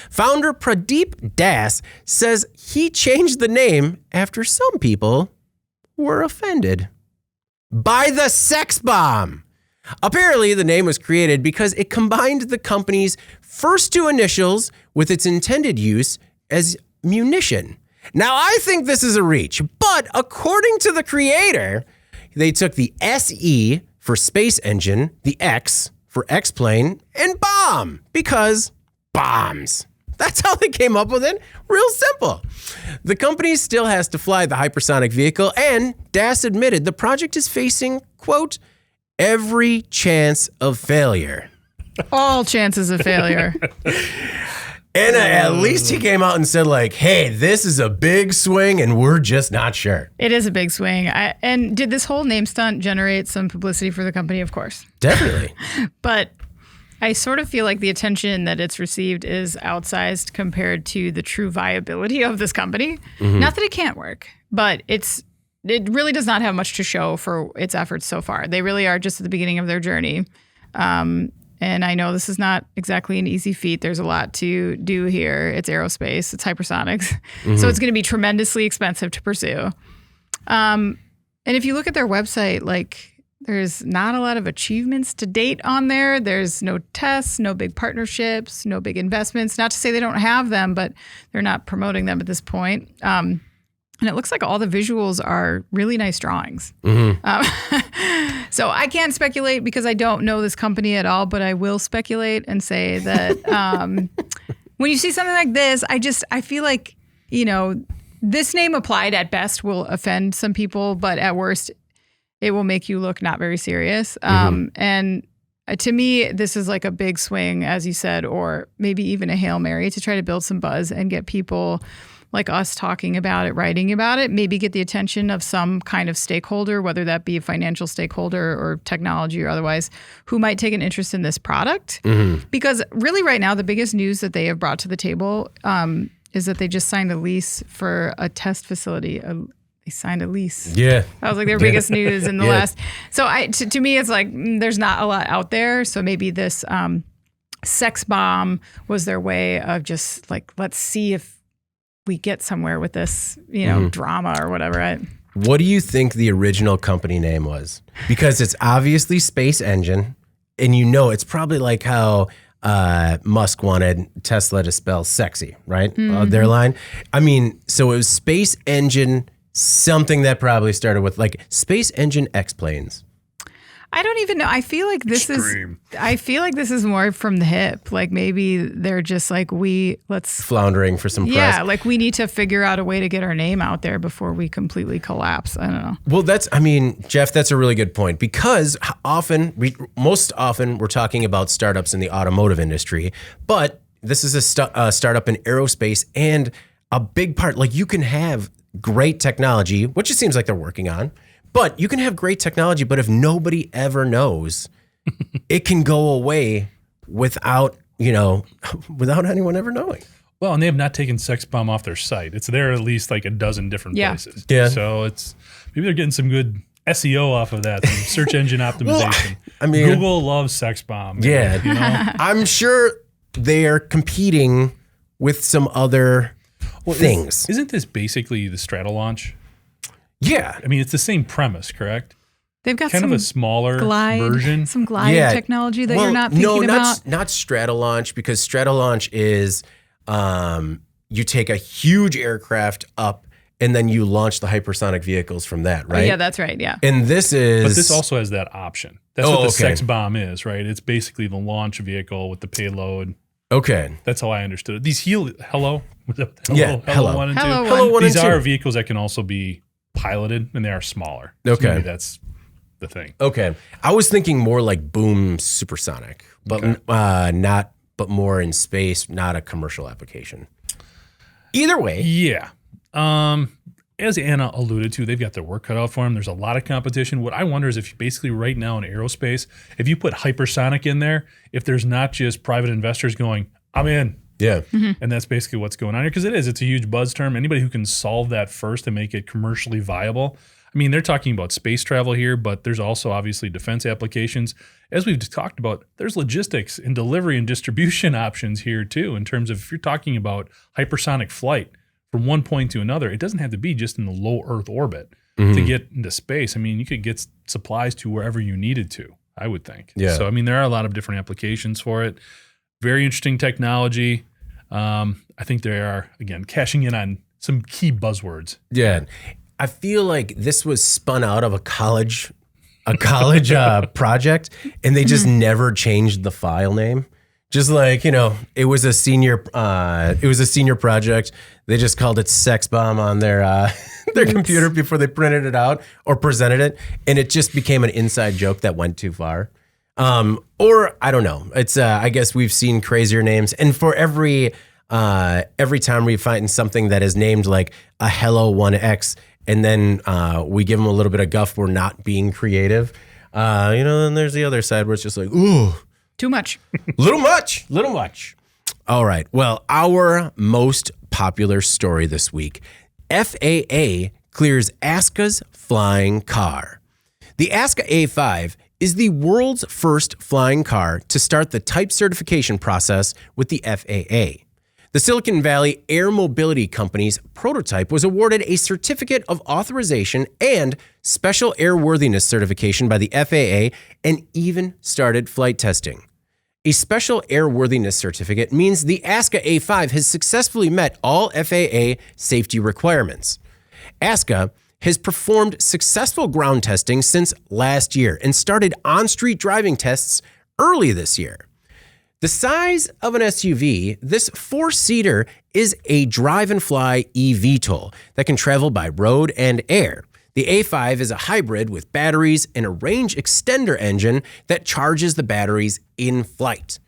Founder Pradeep Das says he changed the name after some people were offended by the Sex Bomb. Apparently, the name was created because it combined the company's first two initials with its intended use as munition. Now, I think this is a reach, but according to the creator, they took the SE for space engine, the X for X-plane, and bomb because bombs. That's how they came up with it. Real simple. The company still has to fly the hypersonic vehicle, and Das admitted the project is facing, quote, every chance of failure. All chances of failure. And at least he came out and said, like, hey, this is a big swing and we're just not sure. It is a big swing. And did this whole name stunt generate some publicity for the company? Of course. Definitely. But I sort of feel like the attention that it's received is outsized compared to the true viability of this company. Not that it can't work, but it really does not have much to show for its efforts so far. They really are just at the beginning of their journey. And I know this is not exactly an easy feat. There's a lot to do here. It's aerospace, it's hypersonics. So it's going to be tremendously expensive to pursue. And if you look at their website, like, there's not a lot of achievements to date on there. There's no tests, no big partnerships, no big investments. Not to say they don't have them, but they're not promoting them at this point. And it looks like all the visuals are really nice drawings. So I can't speculate because I don't know this company at all, but I will speculate and say that when you see something like this, I feel like, this name applied at best will offend some people, but at worst, it will make you look not very serious. And to me, this is like a big swing, as you said, or maybe even a Hail Mary to try to build some buzz and get people like us talking about it, writing about it, maybe get the attention of some kind of stakeholder, whether that be a financial stakeholder or technology or otherwise, who might take an interest in this product. Because really right now, the biggest news that they have brought to the table is that they just signed a lease for a test facility. They signed a lease. Yeah. That was like their biggest news in the last. So to me, it's like there's not a lot out there. So maybe this sex bomb was their way of just like, let's see if we get somewhere with this, drama or whatever. Right? What do you think the original company name was? Because it's obviously Space Engine, and it's probably like how Musk wanted Tesla to spell sexy, right? Their line. I mean, so it was Space Engine. Something that probably started with like Space Engine X-Planes. I don't even know. I feel like this is more from the hip. Like maybe they're just like floundering for some press. Yeah, like we need to figure out a way to get our name out there before we completely collapse. I don't know. Well, Jeff, that's a really good point because most often we're talking about startups in the automotive industry, but this is a startup in aerospace, and a big part, like you can have great technology, which it seems like they're working on, but you can have great technology, but if nobody ever knows, it can go away without anyone ever knowing. Well, and they have not taken Sex Bomb off their site. It's there at least like a dozen different places. Yeah. So maybe they're getting some good SEO off of that, some search engine optimization. Well, Google loves Sex Bomb. Yeah. I'm sure they are competing with some other things. Isn't this basically the Straddle launch? Yeah. I mean, it's the same premise, correct? They've got kind of a smaller version. Some glide technology that you're not thinking about. Not Stratolaunch, because Stratolaunch is you take a huge aircraft up and then you launch the hypersonic vehicles from that, right? Oh, yeah, that's right. Yeah. And this also has that option. That's what the Sex Bomb is, right? It's basically the launch vehicle with the payload. Okay. That's how I understood it. These Hello 1 and 2. Hello 1 These are vehicles that can also be piloted, and they are smaller. Okay. So maybe that's the thing. Okay. I was thinking more like Boom Supersonic, but but more in space, not a commercial application. Either way. Yeah. As Anna alluded to, they've got their work cut out for them. There's a lot of competition. What I wonder is if basically right now in aerospace, if you put hypersonic in there, if there's not just private investors going, I'm in. Yeah. And that's basically what's going on here. Because it's a huge buzz term. Anybody who can solve that first and make it commercially viable. I mean, they're talking about space travel here, but there's also obviously defense applications. As we've talked about, there's logistics and delivery and distribution options here too, in terms of if you're talking about hypersonic flight from one point to another, it doesn't have to be just in the low Earth orbit to get into space. I mean, you could get supplies to wherever you needed to, I would think. Yeah. So, I mean, there are a lot of different applications for it. Very interesting technology. I think they are, again, cashing in on some key buzzwords. Yeah. I feel like this was spun out of a college project, and they just never changed the file name. Just like, it was a senior project. They just called it Sex Bomb on their computer before they printed it out or presented it, and it just became an inside joke that went too far. Or I don't know. It's I guess we've seen crazier names, and for every time we find something that is named like a Hello 1X, and then we give them a little bit of guff for not being creative, then there's the other side where it's just like, ooh, Too much. Little much. All right. Well, our most popular story this week, FAA clears ASKA's flying car. The ASKA A5 is the world's first flying car to start the type certification process with the FAA. The Silicon Valley Air Mobility Company's prototype was awarded a certificate of authorization and special airworthiness certification by the FAA and even started flight testing. A special airworthiness certificate means the ASKA A5 has successfully met all FAA safety requirements. ASKA has performed successful ground testing since last year and started on-street driving tests early this year. The size of an SUV, this four-seater is a drive-and-fly eVTOL that can travel by road and air. The A5 is a hybrid with batteries and a range extender engine that charges the batteries in flight.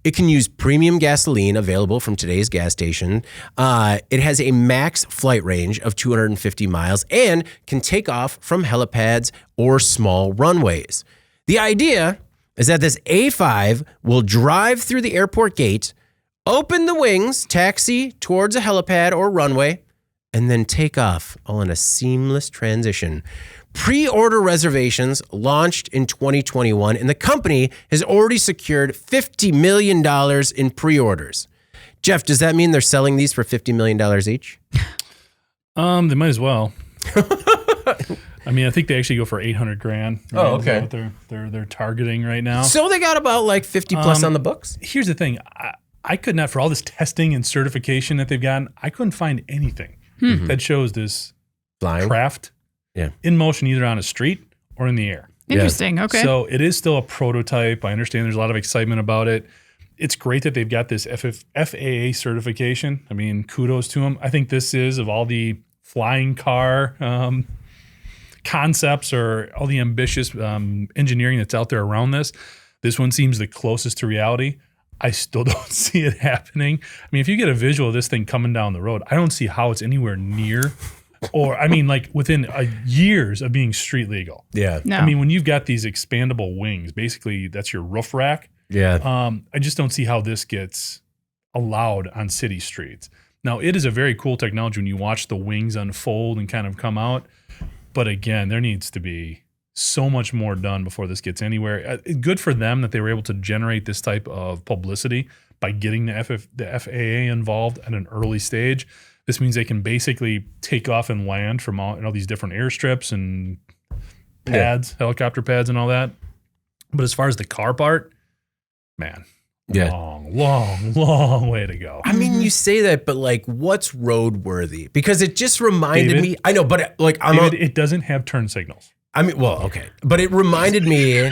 It can use premium gasoline available from today's gas station. It has a max flight range of 250 miles and can take off from helipads or small runways. The idea is that this A5 will drive through the airport gate, open the wings, taxi towards a helipad or runway, and then take off all in a seamless transition. Pre-order reservations launched in 2021, and the company has already secured $50 million in pre-orders. Jeff, does that mean they're selling these for $50 million each? They might as well. I mean, I think they actually go for $800,000. Right? Oh, okay. Is that what they're targeting right now. So they got about like 50 plus on the books? Here's the thing. I could not, for all this testing and certification that they've gotten, I couldn't find anything that shows this Flying? craft in motion either on a street or in the air. Interesting. Okay. So it is still a prototype. I understand there's a lot of excitement about it. It's great that they've got this FAA certification. I mean, kudos to them. I think this is, of all the flying car concepts or all the ambitious engineering that's out there around this one seems the closest to reality. I still don't see it happening. I mean, if you get a visual of this thing coming down the road, I don't see how it's anywhere near, or I mean, like within years of being street legal. Yeah. No. I mean, when you've got these expandable wings, basically that's your roof rack. Yeah. I just don't see how this gets allowed on city streets. Now, it is a very cool technology when you watch the wings unfold and kind of come out. But again, there needs to be so much more done before this gets anywhere. Good for them that they were able to generate this type of publicity by getting the FAA involved at an early stage. This means they can basically take off and land from all these different airstrips and pads, helicopter pads and all that. But as far as the car part, man, long way to go. I mean, you say that, but like, what's roadworthy? Because it just reminded me. I know, but like, it doesn't have turn signals. I mean, well, okay, but it reminded me.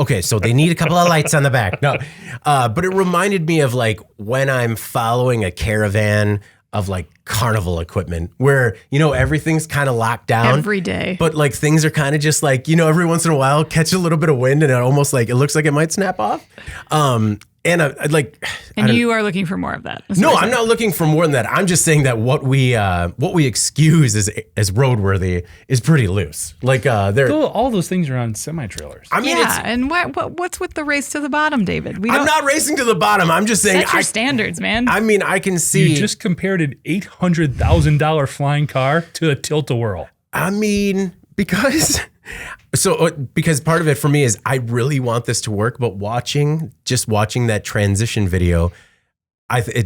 Okay, so they need a couple of lights on the back. No, but it reminded me of like when I'm following a caravan of like carnival equipment where, you know, everything's kind of locked down every day, but like things are kind of just like, you know, every once in a while catch a little bit of wind and it almost like it looks like it might snap off. And I'd like, and you are looking for more of that. No, I'm not looking for more than that. I'm just saying that what we excuse as roadworthy is pretty loose. Like all those things are on semi-trailers. I mean, and what's with the race to the bottom, David? I'm not racing to the bottom. I'm just saying set your standards, man. I mean, I can see. You just compared an $800,000 flying car to a tilt-a-whirl. I mean, because part of it for me is I really want this to work, but watching that transition video,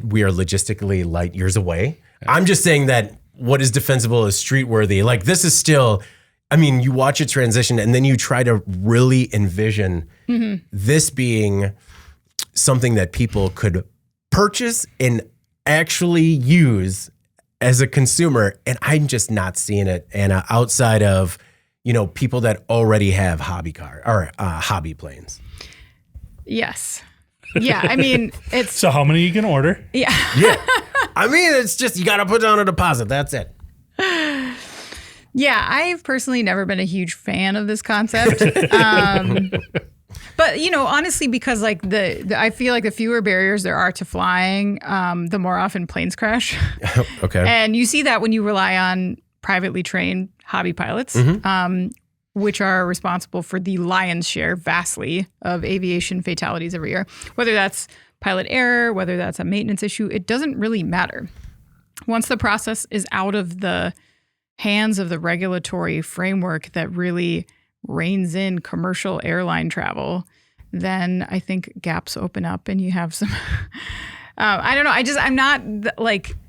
we are logistically light years away. Yeah. I'm just saying that what is defensible is street worthy. Like this is still, I mean, you watch it transition and then you try to really envision this being something that people could purchase and actually use as a consumer. And I'm just not seeing it. And outside of, you know, people that already have hobby planes. Yes. Yeah. I mean, it's. So how many you can order? Yeah. Yeah. I mean, it's just, you got to put down a deposit. That's it. Yeah. I've personally never been a huge fan of this concept. But, you know, honestly, because like I feel like the fewer barriers there are to flying, the more often planes crash. Okay. And you see that when you rely on privately trained hobby pilots. which are responsible for the lion's share, vastly, of aviation fatalities every year. Whether that's pilot error, whether that's a maintenance issue, it doesn't really matter. Once the process is out of the hands of the regulatory framework that really reins in commercial airline travel, then I think gaps open up and you have some, I don't know.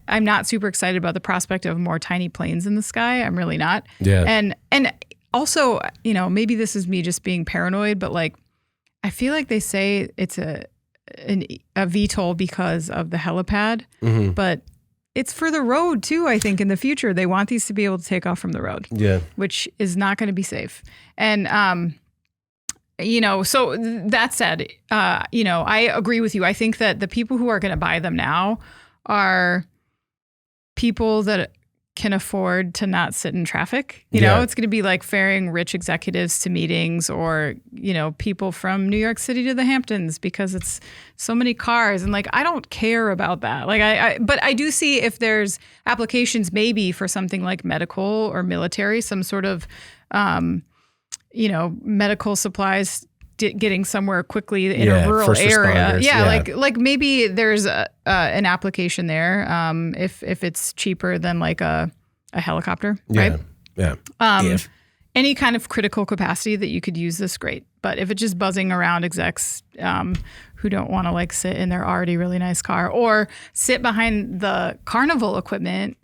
I'm not super excited about the prospect of more tiny planes in the sky. I'm really not. Yeah. And also, maybe this is me just being paranoid, but like, I feel like they say it's a VTOL because of the helipad, but it's for the road too. I think in the future, they want these to be able to take off from the road, which is not going to be safe. And, so that said, I agree with you. I think that the people who are going to buy them now are people that can afford to not sit in traffic. It's going to be like ferrying rich executives to meetings, or, people from New York City to the Hamptons, because it's so many cars. And like, I don't care about that. Like but I do see if there's applications maybe for something like medical or military, some sort of, medical supplies getting somewhere quickly in a rural area. Like maybe there's an application there if it's cheaper than like a helicopter, right? Yeah. Any kind of critical capacity that you could use this, great. But if it's just buzzing around execs who don't want to like sit in their already really nice car or sit behind the carnival equipment,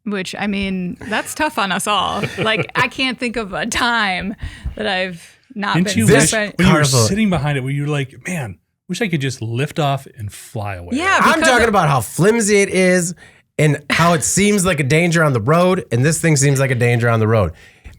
which, I mean, that's tough on us all. Like, I can't think of a time that I've not Didn't been you sick wish, by- when you were sitting behind it, where you were like, man, wish I could just lift off and fly away. Yeah, I'm talking about how flimsy it is and how it seems like a danger on the road, and this thing seems like a danger on the road.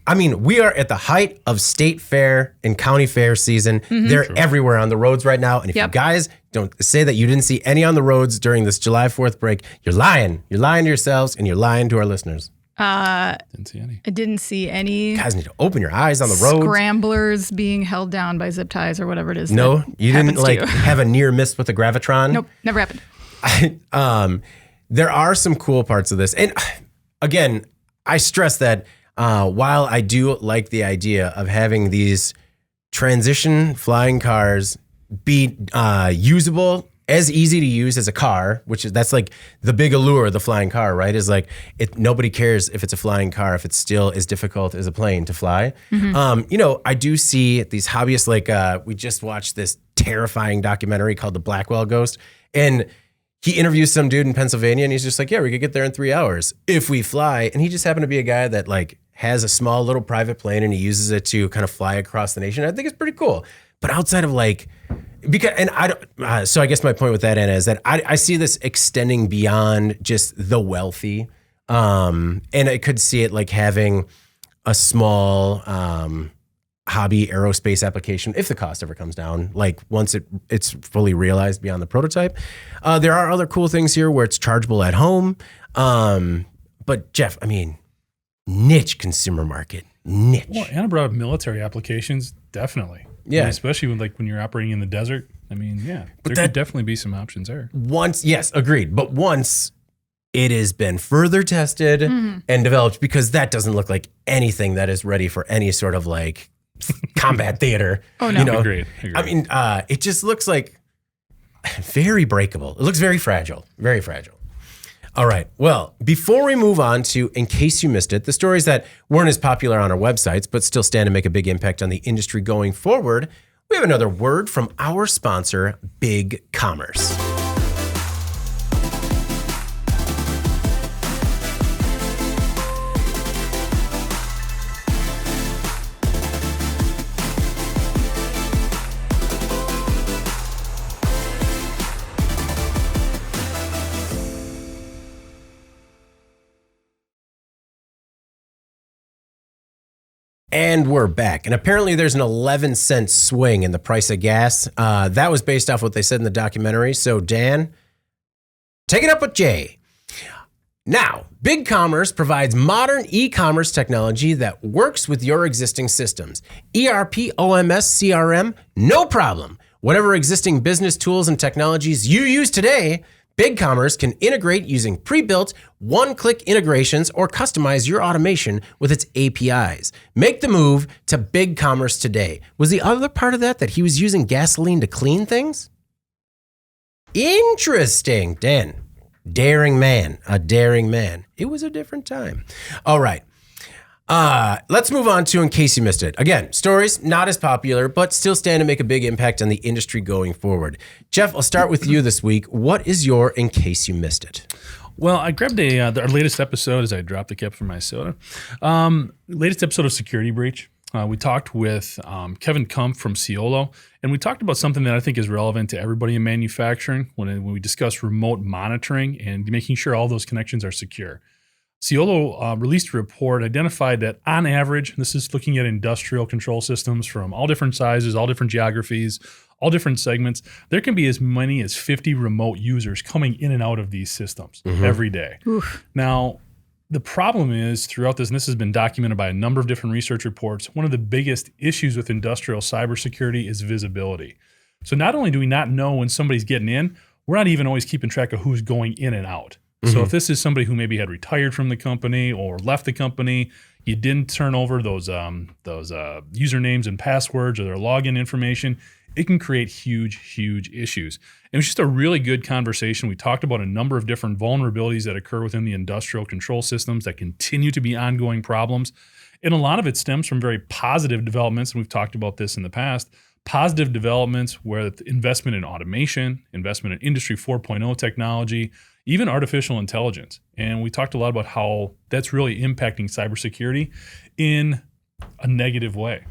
I mean, we are at the height of state fair and county fair season. They're everywhere on the roads right now. And if you guys don't say that you didn't see any on the roads during this July 4th break, you're lying. You're lying to yourselves and you're lying to our listeners. Didn't see any. I didn't see any. You guys need to open your eyes on the road. Scramblers being held down by zip ties or whatever it is. No, that you didn't happens to you. have a near miss with a gravitron. Nope, never happened. There are some cool parts of this. And again, I stress that while I do like the idea of having these transition flying cars be usable, as easy to use as a car, that's like the big allure of the flying car, right? Is like nobody cares if it's a flying car, if it's still as difficult as a plane to fly. I do see these hobbyists, like we just watched this terrifying documentary called The Blackwell Ghost, and he interviews some dude in Pennsylvania, and he's just like, yeah, we could get there in 3 hours if we fly. And he just happened to be a guy that like has a small little private plane and he uses it to kind of fly across the nation. I think it's pretty cool. But outside of like, so I guess my point with that, Anna, is that I see this extending beyond just the wealthy. And I could see it like having a small hobby aerospace application if the cost ever comes down, like once it's fully realized beyond the prototype. There are other cool things here where it's chargeable at home. But Jeff, I mean, niche consumer market, niche. Well, Anna brought up military applications, definitely. Yeah. I mean, especially when you're operating in the desert. I mean, yeah, there could definitely be some options there. Yes, agreed. But once it has been further tested and developed, because that doesn't look like anything that is ready for any sort of like combat theater. Oh, no. Agreed. I mean, it just looks like very breakable. It looks very fragile, very fragile. All right. Well, before we move on to, in case you missed it, the stories that weren't as popular on our websites, but still stand to make a big impact on the industry going forward, we have another word from our sponsor, Big Commerce. And we're back. And apparently there's an 11-cent swing in the price of gas. That was based off what they said in the documentary. So Dan, take it up with Jay. Now, Big Commerce provides modern e-commerce technology that works with your existing systems. ERP, OMS, CRM, no problem. Whatever existing business tools and technologies you use today, BigCommerce can integrate using pre-built one-click integrations or customize your automation with its APIs. Make the move to BigCommerce today. Was the other part of that he was using gasoline to clean things? Interesting. Dan, daring man, a daring man. It was a different time. All right. Let's move on to In Case You Missed It. Again, stories not as popular, but still stand to make a big impact on the industry going forward. Jeff, I'll start with you this week. What is your In Case You Missed It? Well, I grabbed our latest episode as I dropped the cap for my soda. Latest episode of Security Breach. We talked with Kevin Kumpf from Ciolo, and we talked about something that I think is relevant to everybody in manufacturing when we discuss remote monitoring and making sure all those connections are secure. Ciolo released a report, identified that on average, this is looking at industrial control systems from all different sizes, all different geographies, all different segments, there can be as many as 50 remote users coming in and out of these systems every day. Oof. Now, the problem is throughout this, and this has been documented by a number of different research reports, one of the biggest issues with industrial cybersecurity is visibility. So not only do we not know when somebody's getting in, we're not even always keeping track of who's going in and out. So if this is somebody who maybe had retired from the company or left the company, you didn't turn over those usernames and passwords or their login information, it can create huge issues. It was just a really good conversation. We talked about a number of different vulnerabilities that occur within the industrial control systems that continue to be ongoing problems. And a lot of it stems from very positive developments, and we've talked about this in the past, positive developments where investment in automation, investment in Industry 4.0 technology, even artificial intelligence. And we talked a lot about how that's really impacting cybersecurity in a negative way.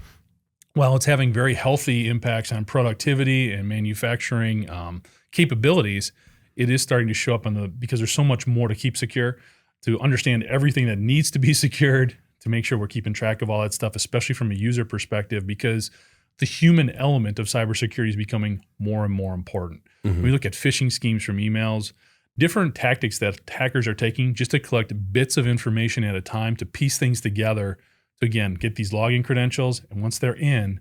While it's having very healthy impacts on productivity and manufacturing capabilities, it is starting to show up because there's so much more to keep secure, to understand everything that needs to be secured, to make sure we're keeping track of all that stuff, especially from a user perspective, because the human element of cybersecurity is becoming more and more important. We look at phishing schemes from emails, different tactics that hackers are taking just to collect bits of information at a time to piece things together to, again, get these login credentials. And once they're in,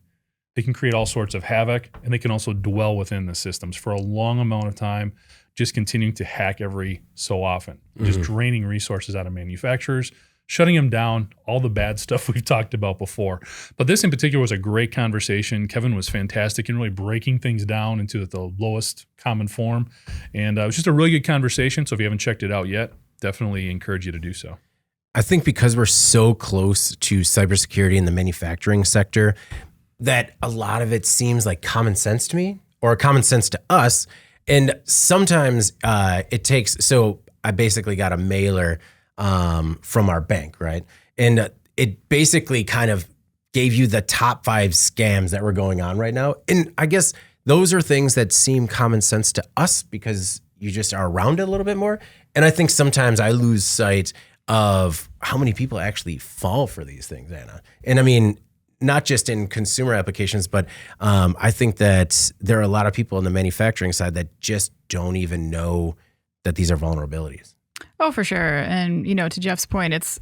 they can create all sorts of havoc, and they can also dwell within the systems for a long amount of time, just continuing to hack every so often, just draining resources out of manufacturers, shutting them down, all the bad stuff we've talked about before. But this in particular was a great conversation. Kevin was fantastic in really breaking things down into the lowest common form. And it was just a really good conversation. So if you haven't checked it out yet, definitely encourage you to do so. I think because we're so close to cybersecurity in the manufacturing sector, that a lot of it seems like common sense to me or common sense to us. And sometimes it takes, so I basically got a mailer from our bank, right? And it basically kind of gave you the top 5 scams that were going on right now. And I guess those are things that seem common sense to us because you just are around it a little bit more. And I think sometimes I lose sight of how many people actually fall for these things, Anna. And I mean, not just in consumer applications, but I think that there are a lot of people on the manufacturing side that just don't even know that these are vulnerabilities. Oh, for sure. And, to Jeff's point, it's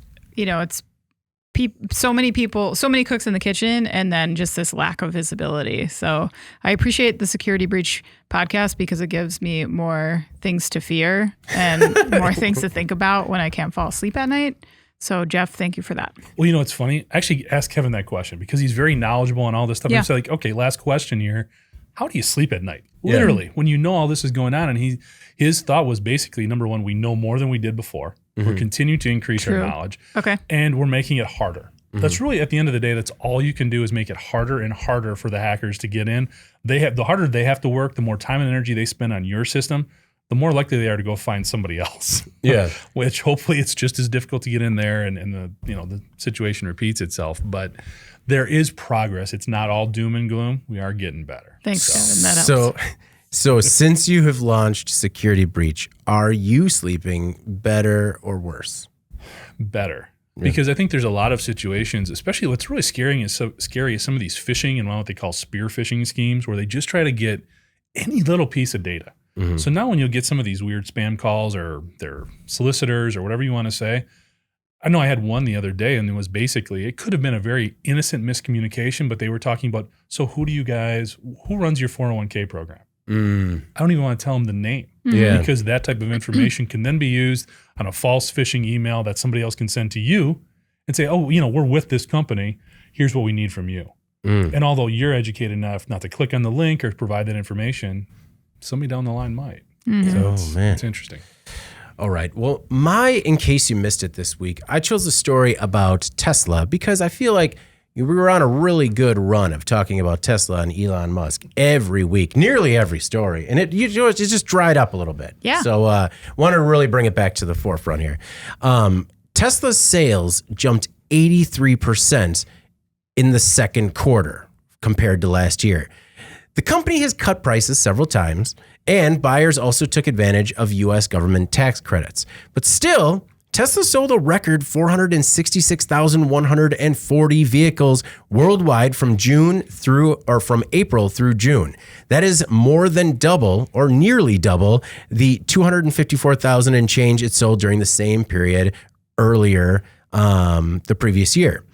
so many people, so many cooks in the kitchen, and then just this lack of visibility. So I appreciate the Security Breach podcast because it gives me more things to fear and more things to think about when I can't fall asleep at night. So Jeff, thank you for that. Well, it's funny. I actually asked Kevin that question because he's very knowledgeable on all this stuff. Yeah. And so okay, last question here. How do you sleep at night? Literally, when you know all this is going on. And his thought was basically, number one, we know more than we did before. We're continuing to increase our knowledge. Okay. And we're making it harder. That's really, at the end of the day, that's all you can do is make it harder and harder for the hackers to get in. The harder they have to work, the more time and energy they spend on your system, the more likely they are to go find somebody else. Yeah. Which hopefully it's just as difficult to get in there and the situation repeats itself. But there is progress. It's not all doom and gloom. We are getting better. Thanks, Kevin. That helps. So since you have launched Security Breach, are you sleeping better or worse? Better. Because I think there's a lot of situations, especially what's really scary is some of these phishing and what they call spear phishing schemes, where they just try to get any little piece of data. So now when you'll get some of these weird spam calls or their solicitors or whatever you want to say, I know I had one the other day, and it could have been a very innocent miscommunication, but they were talking about, so who runs your 401k program? I don't even want to tell them the name. Yeah. Because that type of information can then be used on a false phishing email that somebody else can send to you and say, oh, we're with this company. Here's what we need from you. And although you're educated enough not to click on the link or provide that information, somebody down the line might. So it's interesting. All right. Well, in case you missed it this week, I chose a story about Tesla because I feel like we were on a really good run of talking about Tesla and Elon Musk every week, nearly every story. And it just dried up a little bit. Yeah. So wanted to really bring it back to the forefront here. Tesla's sales jumped 83% in the second quarter compared to last year. The company has cut prices several times, and buyers also took advantage of U.S. government tax credits. But still, Tesla sold a record 466,140 vehicles worldwide from April through June. That is more than double, or nearly double, the 254,000 and change it sold during the same period earlier the previous year.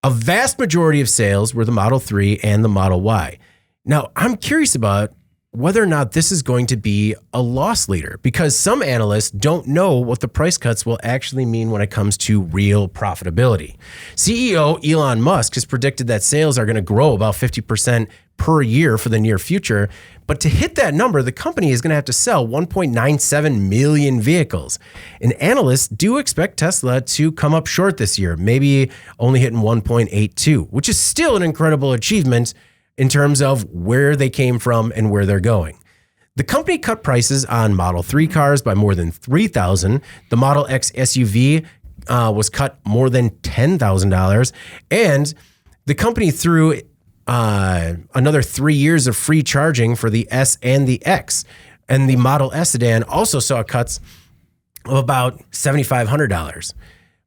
A vast majority of sales were the Model 3 and the Model Y. Now, I'm curious about whether or not this is going to be a loss leader, because some analysts don't know what the price cuts will actually mean when it comes to real profitability. CEO Elon Musk has predicted that sales are going to grow about 50% per year for the near future. But to hit that number, the company is going to have to sell 1.97 million vehicles. And analysts do expect Tesla to come up short this year, maybe only hitting 1.82, which is still an incredible achievement in terms of where they came from and where they're going. The company cut prices on Model 3 cars by more than $3,000. The Model X SUV was cut more than $10,000. And the company threw another 3 years of free charging for the S and the X. And the Model S sedan also saw cuts of about $7,500.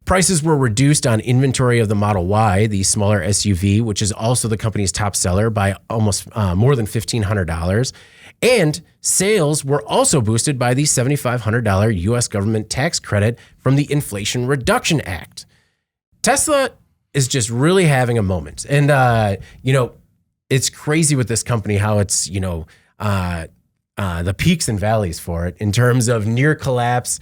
Prices were reduced on inventory of the Model Y, the smaller SUV, which is also the company's top seller, by almost more than $1,500. And sales were also boosted by the $7,500 U.S. government tax credit from the Inflation Reduction Act. Tesla is just really having a moment. And, it's crazy with this company how it's, the peaks and valleys for it in terms of near collapse,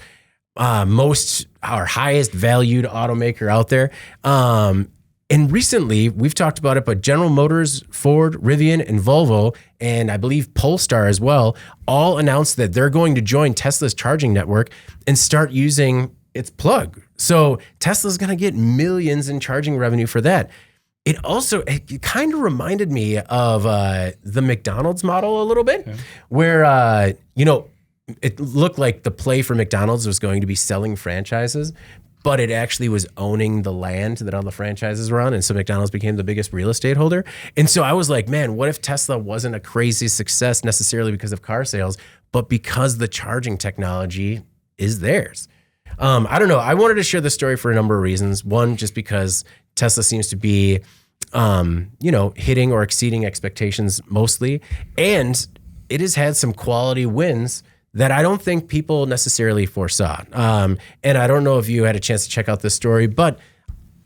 our highest valued automaker out there. And recently, we've talked about it, but General Motors, Ford, Rivian, and Volvo, and I believe Polestar as well, all announced that they're going to join Tesla's charging network and start using its plug. So Tesla's going to get millions in charging revenue for that. It kind of reminded me of the McDonald's model a little bit, where, it looked like the play for McDonald's was going to be selling franchises, but it actually was owning the land that all the franchises were on. And so McDonald's became the biggest real estate holder. And so I was like, man, what if Tesla wasn't a crazy success necessarily because of car sales, but because the charging technology is theirs? I don't know. I wanted to share this story for a number of reasons. One, just because Tesla seems to be, hitting or exceeding expectations mostly. And it has had some quality wins that I don't think people necessarily foresaw. And I don't know if you had a chance to check out this story, but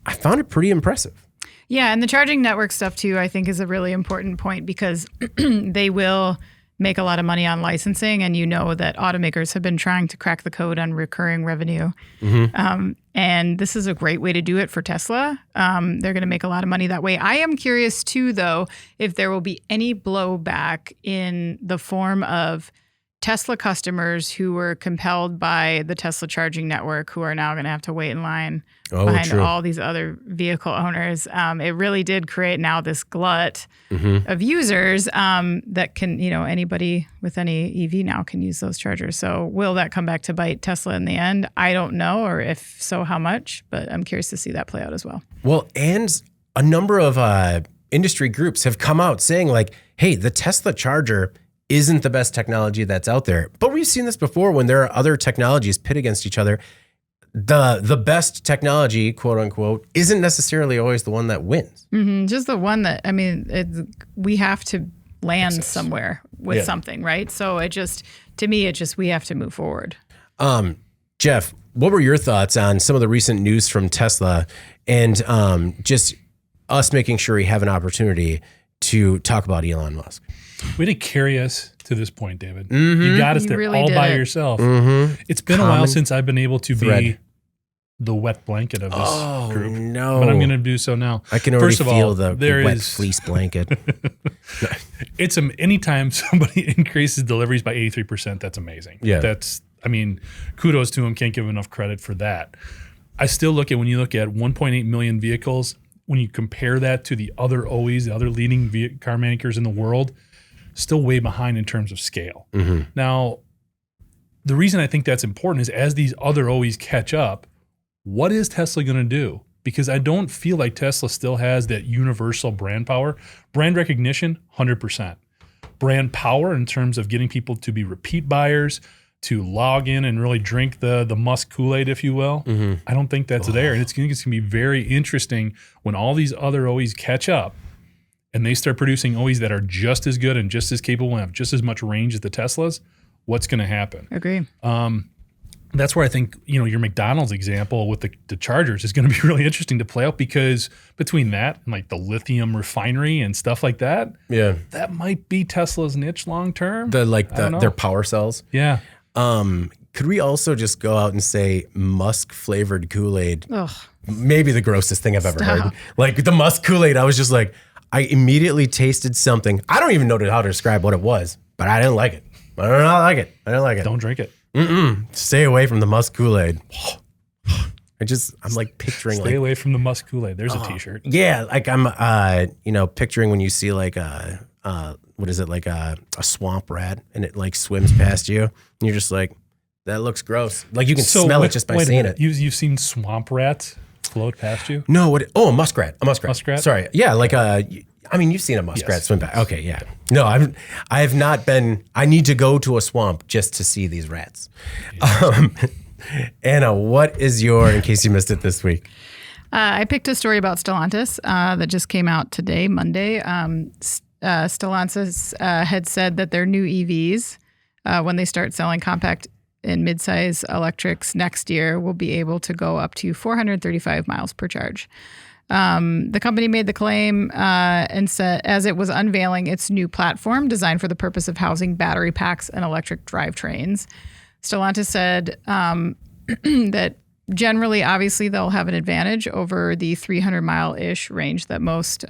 I found it pretty impressive. Yeah, and the charging network stuff too, I think, is a really important point because they will make a lot of money on licensing, and that automakers have been trying to crack the code on recurring revenue. And this is a great way to do it for Tesla. They're going to make a lot of money that way. I am curious too, though, if there will be any blowback in the form of Tesla customers who were compelled by the Tesla charging network who are now going to have to wait in line behind all these other vehicle owners. It really did create now this glut of users that can, anybody with any EV now can use those chargers. So will that come back to bite Tesla in the end? I don't know, or if so, how much, but I'm curious to see that play out as well. Well, and a number of industry groups have come out saying like, hey, the Tesla charger isn't the best technology that's out there. But we've seen this before when there are other technologies pit against each other. The best technology, quote unquote, isn't necessarily always the one that wins. Just the one that, we have to land somewhere with something, right? So to me, we have to move forward. Jeff, what were your thoughts on some of the recent news from Tesla and just us making sure we have an opportunity to talk about Elon Musk. Way to carry us to this point, David. You got us You there really all did by it. yourself. Mm-hmm. It's been a while since I've been able to thread. be the wet blanket of this group. No. But I'm going to do so now. I can already First of feel all, the there wet is- fleece blanket. It's anytime somebody increases deliveries by 83%, that's amazing. Yeah. Kudos to them. Can't give enough credit for that. I still look at, when you look at 1.8 million vehicles, when you compare that to the other OEs, the other leading car makers in the world, still way behind in terms of scale. Mm-hmm. Now, the reason I think that's important is as these other OEs catch up, what is Tesla going to do? Because I don't feel like Tesla still has that universal brand power. Brand recognition, 100%. Brand power in terms of getting people to be repeat buyers, to log in and really drink the Musk Kool-Aid, if you will. Mm-hmm. I don't think that's there. And it's going to be very interesting when all these other OEs catch up and they start producing OEs that are just as good and just as capable and have just as much range as the Teslas. What's going to happen? Agree. That's where I think, your McDonald's example with the Chargers is going to be really interesting to play out, because between that and like the lithium refinery and stuff like that, Yeah. that might be Tesla's niche long term. Their power cells. Yeah. Could we also just go out and say Musk flavored Kool-Aid? Ugh. Maybe the grossest thing I've ever Stop. heard. Like the Musk Kool-Aid, I was just like, I immediately tasted something. I don't even know how to describe what it was, but I didn't like it. I don't like it. Don't drink it. Stay away from the Musk Kool-Aid. I'm like picturing Stay away from the Musk Kool-Aid. There's a t-shirt. yeah, like I'm, picturing when you see like what is it, like a swamp rat and it like swims past you and you're just like, that looks gross. Like you can smell it just by wait a seeing minute. it. You've seen swamp rats float past you? No, what? Oh, a muskrat. A muskrat. Muskrat? Sorry. Yeah, like you've seen a muskrat Yes. swim back. Okay, yeah. No, I have not been. I need to go to a swamp just to see these rats. Anna, what is in case you missed it this week? I picked a story about Stellantis that just came out today, Monday. Stellantis had said that their new EVs, when they start selling compact and midsize electrics next year, will be able to go up to 435 miles per charge. The company made the claim and said, as it was unveiling its new platform designed for the purpose of housing battery packs and electric drivetrains. Stellantis said that generally, obviously, they'll have an advantage over the 300-mile-ish range that most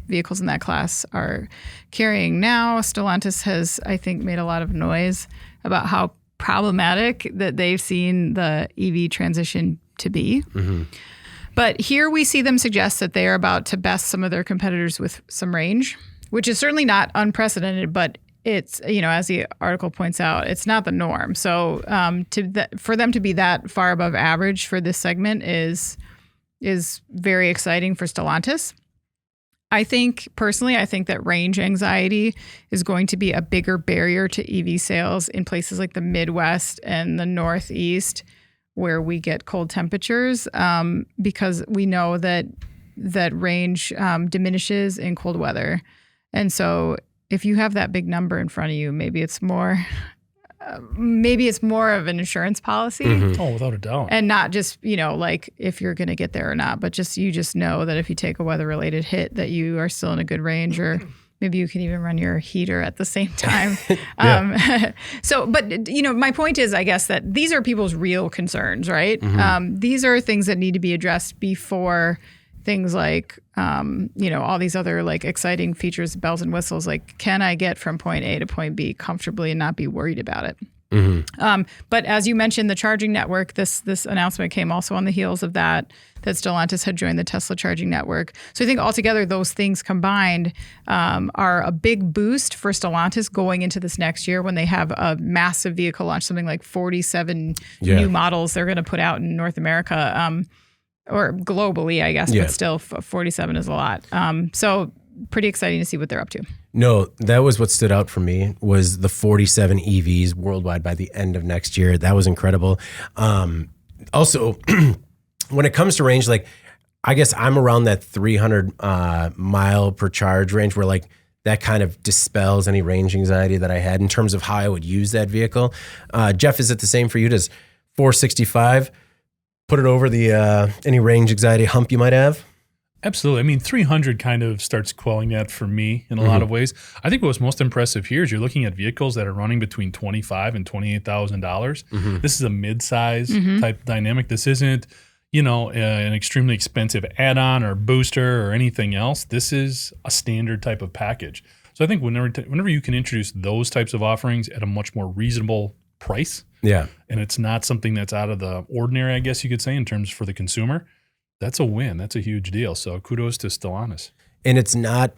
vehicles in that class are carrying now. Stellantis has, I think, made a lot of noise about how problematic that they've seen the EV transition to be. Mm-hmm. But here we see them suggest that they are about to best some of their competitors with some range, which is certainly not unprecedented, but it's, as the article points out, it's not the norm. So for them to be that far above average for this segment is very exciting for Stellantis. I think that range anxiety is going to be a bigger barrier to EV sales in places like the Midwest and the Northeast, where we get cold temperatures, because we know that range diminishes in cold weather. And so if you have that big number in front of you, maybe it's more of an insurance policy. Mm-hmm. Oh, without a doubt. And not just, like if you're going to get there or not, but you just know that if you take a weather-related hit that you are still in a good range, or maybe you can even run your heater at the same time. But my point is, I guess, that these are people's real concerns, right? Mm-hmm. These are things that need to be addressed before things like, all these other like exciting features, bells and whistles, like can I get from point A to point B comfortably and not be worried about it? Mm-hmm. But as you mentioned, the charging network, this announcement came also on the heels of that Stellantis had joined the Tesla charging network. So I think altogether those things combined are a big boost for Stellantis going into this next year when they have a massive vehicle launch, something like 47 new models they're going to put out in North America. Or globally, I guess, but still 47 is a lot. So pretty exciting to see what they're up to. No, that was what stood out for me, was the 47 EVs worldwide by the end of next year. That was incredible. Also, when it comes to range, like I guess I'm around that 300 mile per charge range, where like that kind of dispels any range anxiety that I had in terms of how I would use that vehicle. Jeff, is it the same for you? Does 465 put it over the any range anxiety hump you might have? Absolutely. I mean, 300 kind of starts quelling that for me in a lot of ways. I think what's most impressive here is you're looking at vehicles that are running between $25,000 and $28,000. This is a mid-size type dynamic. This isn't, an extremely expensive add-on or booster or anything else. This is a standard type of package. So I think whenever you can introduce those types of offerings at a much more reasonable price, and it's not something that's out of the ordinary, I guess you could say, in terms for the consumer, that's a win. That's a huge deal. So kudos to Stellantis. And it's not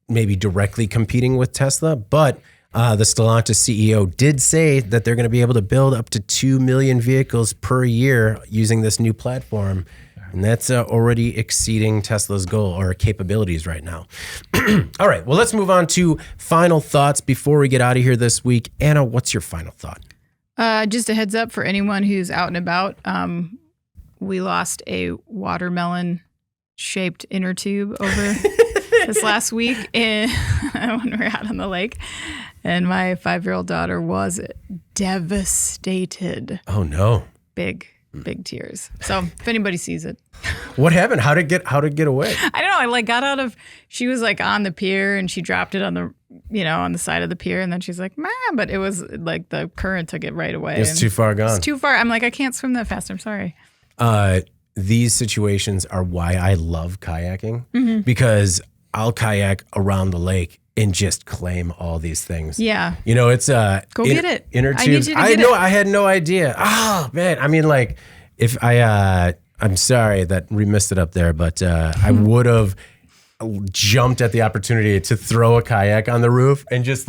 maybe directly competing with Tesla, but the Stellantis CEO did say that they're going to be able to build up to 2 million vehicles per year using this new platform. And that's already exceeding Tesla's goal or capabilities right now. All right, well, let's move on to final thoughts before we get out of here this week. Anna, what's your final thought? Just a heads up for anyone who's out and about. We lost a watermelon-shaped inner tube over this last week when we were out on the lake. And my 5-year-old daughter was devastated. Oh, no. Big tears. So if anybody sees it. What happened? How'd it get away? I don't know. I got out of, she was on the pier and she dropped it on the, on the side of the pier. And then she's like, "Mom," but it was the current took it right away. It's too far gone. It's too far. I'm I can't swim that fast. I'm sorry. These situations are why I love kayaking because I'll kayak around the lake and just claim all these things. Yeah. It's go get it. Inner tubes. I need you to get it. I had no idea. Oh man. I mean, if I'm sorry that we missed it up there, but I would have jumped at the opportunity to throw a kayak on the roof and just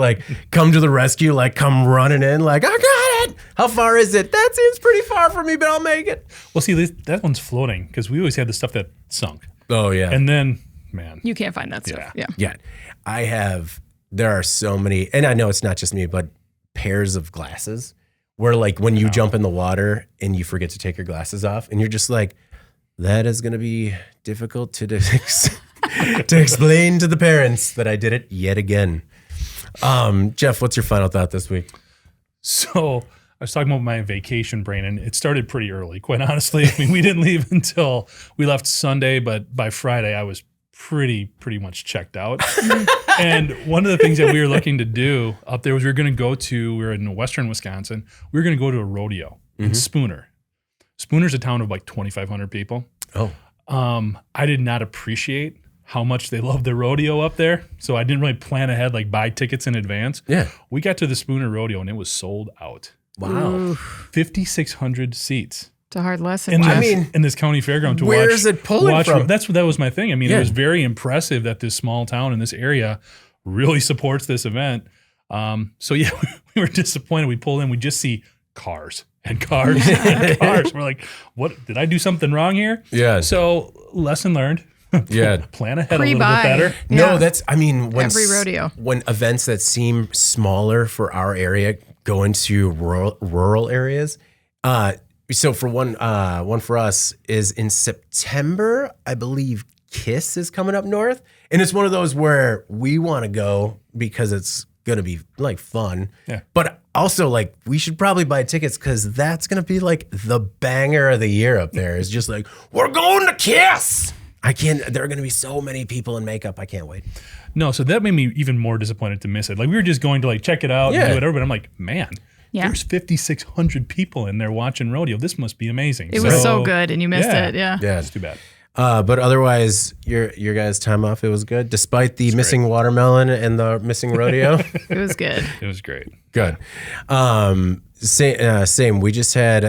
come to the rescue, come running in, I got it. How far is it? That seems pretty far for me, but I'll make it. Well, see, that one's floating because we always had the stuff that sunk. Oh yeah. And then, man, you can't find that stuff. Yeah. There are so many, and I know it's not just me, but pairs of glasses where when you jump in the water and you forget to take your glasses off and you're just that is going to be difficult to to explain to the parents that I did it yet again. Jeff, what's your final thought this week? So I was talking about my vacation brain, and it started pretty early, quite honestly. I mean, we didn't leave until we left Sunday, but by Friday I was pretty much checked out. And one of the things that we were looking to do up there was we were in western Wisconsin. We were going to go to a rodeo in Spooner. Spooner's a town of 2,500 people. Oh. I did not appreciate how much they love their rodeo up there. So I didn't really plan ahead, buy tickets in advance. Yeah. We got to the Spooner Rodeo and it was sold out. Wow. 5,600 seats. It's a hard lesson. In this county fairground to watch. Where is it pulling from? That was my thing. I mean, It was very impressive that this small town in this area really supports this event. So yeah, we were disappointed. We pulled in, we just see cars and cars and cars. We're like, what, did I do something wrong here? Yeah. So lesson learned. Yeah. Plan ahead a little bit better. No, every rodeo. When events that seem smaller for our area go into rural areas. So for one for us is in September, I believe KISS is coming up north. And it's one of those where we want to go because it's going to be fun. Yeah. But also we should probably buy tickets because that's going to be the banger of the year up there. It's just we're going to KISS. There are going to be so many people in makeup. I can't wait. No, so that made me even more disappointed to miss it. We were just going to check it out and do whatever, but I'm like, man, there's 5,600 people in there watching rodeo. This must be amazing. It was so good and you missed it. Yeah. Yeah. It's too bad. But otherwise, your guys' time off, it was good. Despite the missing watermelon and the missing rodeo. It was good. It was great. Good. Same. We just had,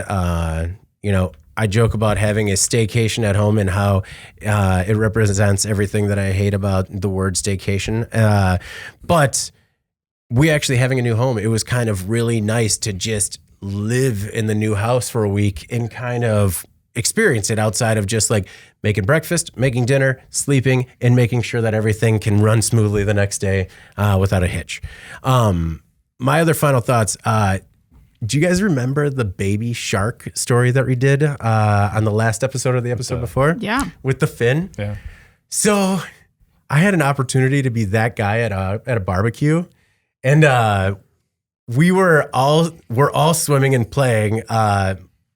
I joke about having a staycation at home and how it represents everything that I hate about the word staycation. But we actually having a new home, it was kind of really nice to just live in the new house for a week and kind of experience it outside of just making breakfast, making dinner, sleeping, and making sure that everything can run smoothly the next day without a hitch. My other final thoughts, do you guys remember the baby shark story that we did on the last episode of the episode before? Yeah. With the fin? Yeah. So I had an opportunity to be that guy at a barbecue, and we're all swimming and playing.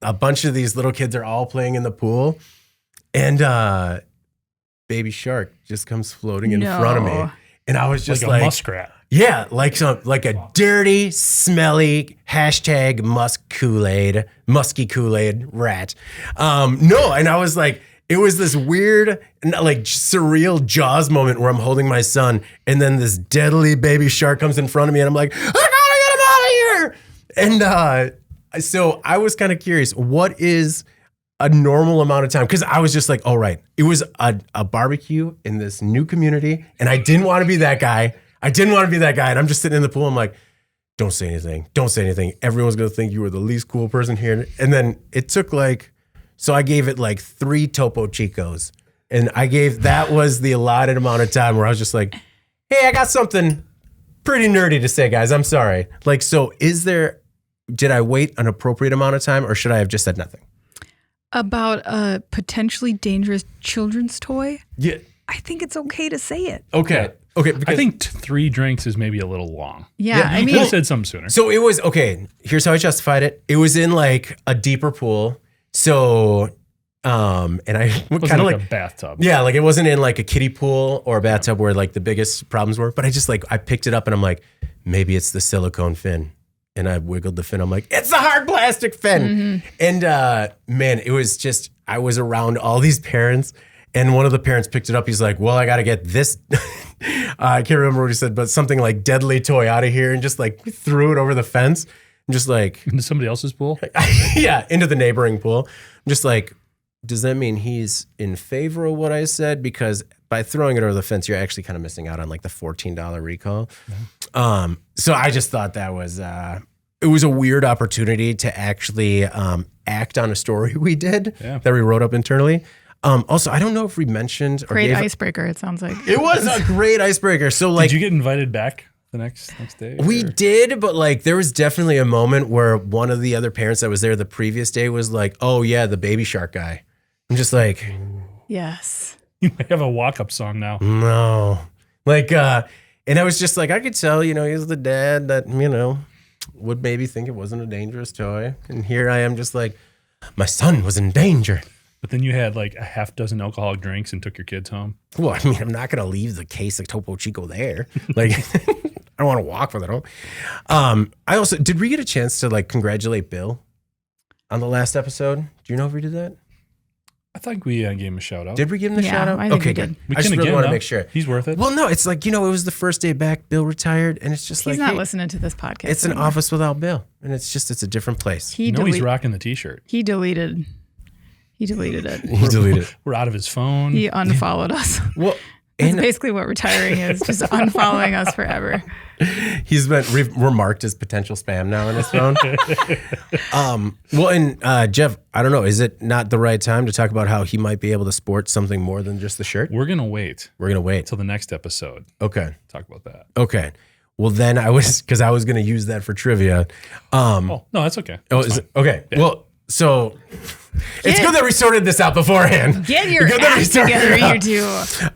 A bunch of these little kids are all playing in the pool, and baby shark just comes floating in front of me. And I was just like a muskrat. Yeah, like a dirty, smelly #musk musky Kool-Aid rat. No, and I was like, it was this weird, like surreal Jaws moment where I'm holding my son, and then this deadly baby shark comes in front of me, and I'm like, I gotta get him out of here. And so I was kind of curious, what is a normal amount of time? Because I was just like, all right, it was a barbecue in this new community, and I didn't want to be that guy. And I'm just sitting in the pool. I'm like, don't say anything. Don't say anything. Everyone's going to think you were the least cool person here. And then it took so I gave it 3 Topo Chicos. And that was the allotted amount of time where I was just like, hey, I got something pretty nerdy to say, guys. I'm sorry. So did I wait an appropriate amount of time, or should I have just said nothing? About a potentially dangerous children's toy? Yeah. I think it's okay to say it. Okay. Okay. I think 3 drinks is maybe a little long. Yeah. I You mean, could have said something sooner. So it was, okay, here's how I justified it. It was in a deeper pool. So, and I kind of like a bathtub. Yeah, it wasn't in a kiddie pool or a bathtub where the biggest problems were. But I just I picked it up and I'm like, maybe it's the silicone fin. And I wiggled the fin. I'm like, it's the hard plastic fin. Mm-hmm. And man, it was just, I was around all these parents. And one of the parents picked it up. He's like, well, I got to get this. I can't remember what he said, but something like deadly toy out of here, and just threw it over the fence. I'm just into somebody else's pool? Yeah, into the neighboring pool. I'm just like, does that mean he's in favor of what I said? Because by throwing it over the fence, you're actually kind of missing out on the $14 recall. Mm-hmm. So I just thought that was, it was a weird opportunity to actually act on a story we did that we wrote up internally. Also, I don't know if we mentioned or great icebreaker. It sounds like it was a great icebreaker. So did you get invited back the next day? We did, but there was definitely a moment where one of the other parents that was there the previous day was like, "Oh yeah, the baby shark guy." I'm just like, yes. You might have a walk-up song now. No, and I was just like, I could tell, he's the dad that would maybe think it wasn't a dangerous toy, and here I am, just like, my son was in danger. But then you had a half dozen alcoholic drinks and took your kids home. Well, I mean, I'm not going to leave the case of Topo Chico there. I don't want to walk with it home. I also, did we get a chance to congratulate Bill on the last episode? Do you know if we did that? I think we gave him a shout out. Did we give him a shout out? I think we did. We I just really want to make sure. He's worth it. Well, no, it's it was the first day back. Bill retired, and it's just he's not listening to this podcast. It's anymore. An office without Bill, and it's a different place. He's rocking the T-shirt. He deleted it. He deleted it. We're out of his phone. He unfollowed us. Well, that's basically what retiring is, just unfollowing us forever. We're marked as potential spam now on his phone. Well, and Jeff, I don't know, is it not the right time to talk about how he might be able to sport something more than just the shirt? We're gonna wait till the next episode. Okay, talk about that. Okay. Well, then because I was going to use that for trivia. No, that's okay. Okay. Yeah. Well, so it's good that we sorted this out beforehand. Get your act together, you two. What's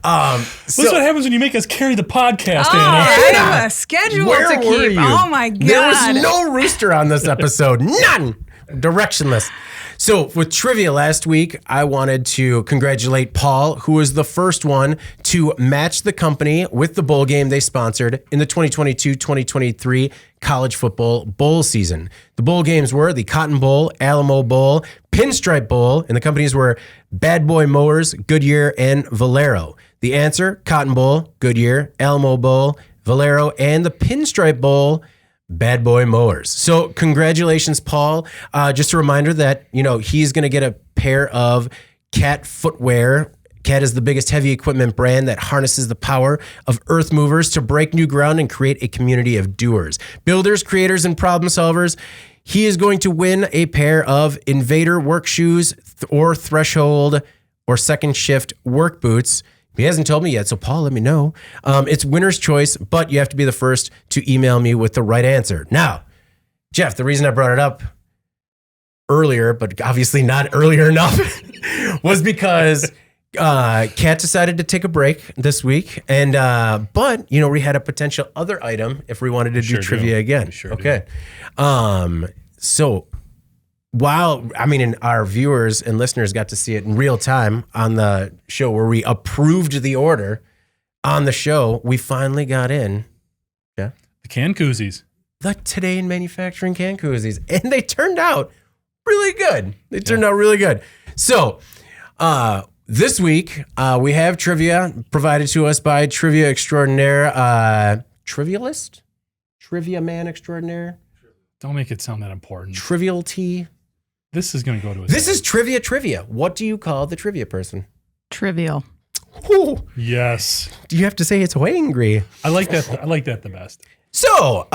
what happens when you make us carry the podcast, Anna? I have a schedule to keep. Oh, my God. There was no rooster on this episode. None. Directionless. So with trivia last week, I wanted to congratulate Paul, who was the first one to match the company with the bowl game they sponsored in the 2022-2023 college football bowl season. The bowl games were the Cotton Bowl, Alamo Bowl, Pinstripe Bowl, and the companies were Bad Boy Mowers, Goodyear, and Valero. The answer, Cotton Bowl, Goodyear, Alamo Bowl, Valero, and the Pinstripe Bowl, Bad Boy Mowers. So congratulations, Paul. Just a reminder that, he's going to get a pair of Cat footwear. Cat is the biggest heavy equipment brand that harnesses the power of earth movers to break new ground and create a community of doers, builders, creators, and problem solvers. He is going to win a pair of Invader work shoes or Threshold or Second Shift work boots. He hasn't told me yet, so Paul, let me know. It's winner's choice, but you have to be the first to email me with the right answer. Now, Jeff, the reason I brought it up earlier, but obviously not earlier enough, was because Kat decided to take a break this week, and but we had a potential other item if we wanted to do trivia again. Sure okay. So and our viewers and listeners got to see it in real time on the show where we approved the order on the show, we finally got in. Yeah. The can koozies. The Today in Manufacturing can koozies. And they turned out really good. Out really good. So, this week, we have trivia provided to us by Trivia Extraordinaire, Trivialist? Trivia Man Extraordinaire? Don't make it sound that important. Trivialty? This is going to go to This is Trivia. What do you call the trivia person? Trivial. Ooh. Yes. Do you have to say it's angry? I like that the best. So,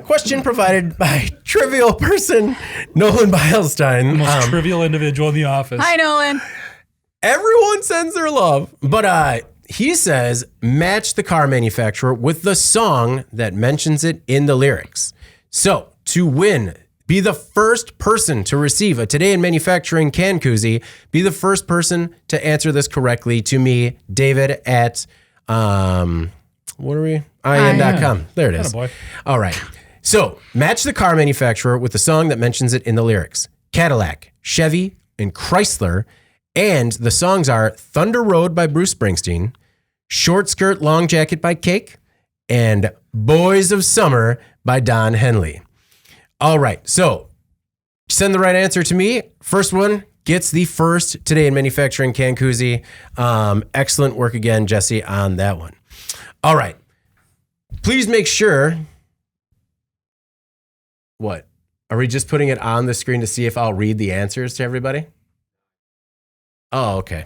question provided by trivial person Nolan Beilstein. The most trivial individual in the office. Hi, Nolan. Everyone sends their love, but he says match the car manufacturer with the song that mentions it in the lyrics. So, to win, be the first person to receive a Today in Manufacturing can koozie. Be the first person to answer this correctly to me, David, at what are we? IN.com. There it is. Attaboy. All right. So, match the car manufacturer with the song that mentions it in the lyrics. Cadillac, Chevy, and Chrysler. And the songs are Thunder Road by Bruce Springsteen, Short Skirt, Long Jacket by Cake, and Boys of Summer by Don Henley. All right. So, send the right answer to me. First one gets the first Today in Manufacturing can koozie. Excellent work again, Jesse, on that one. All right. Please make sure. What? Are we just putting it on the screen to see if I'll read the answers to everybody? Oh, okay.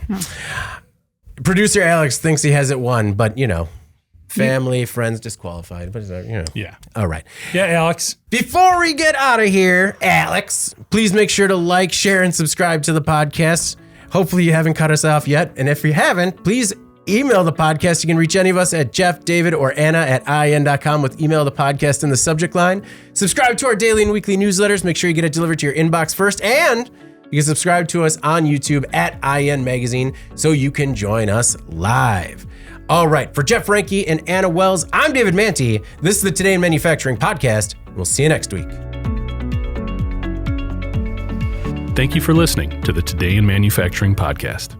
Producer Alex thinks he has it won, but family, friends disqualified. What is that? Yeah. All right. Yeah, Alex. Before we get out of here, Alex, please make sure to like, share, and subscribe to the podcast. Hopefully you haven't cut us off yet. And if you haven't, please email the podcast. You can reach any of us at Jeff, David, or Anna at IN.com with email the podcast in the subject line. Subscribe to our daily and weekly newsletters. Make sure you get it delivered to your inbox first. And you can subscribe to us on YouTube at IN Magazine so you can join us live. All right. For Jeff Franke and Anna Wells, I'm David Manti. This is the Today in Manufacturing podcast. We'll see you next week. Thank you for listening to the Today in Manufacturing podcast.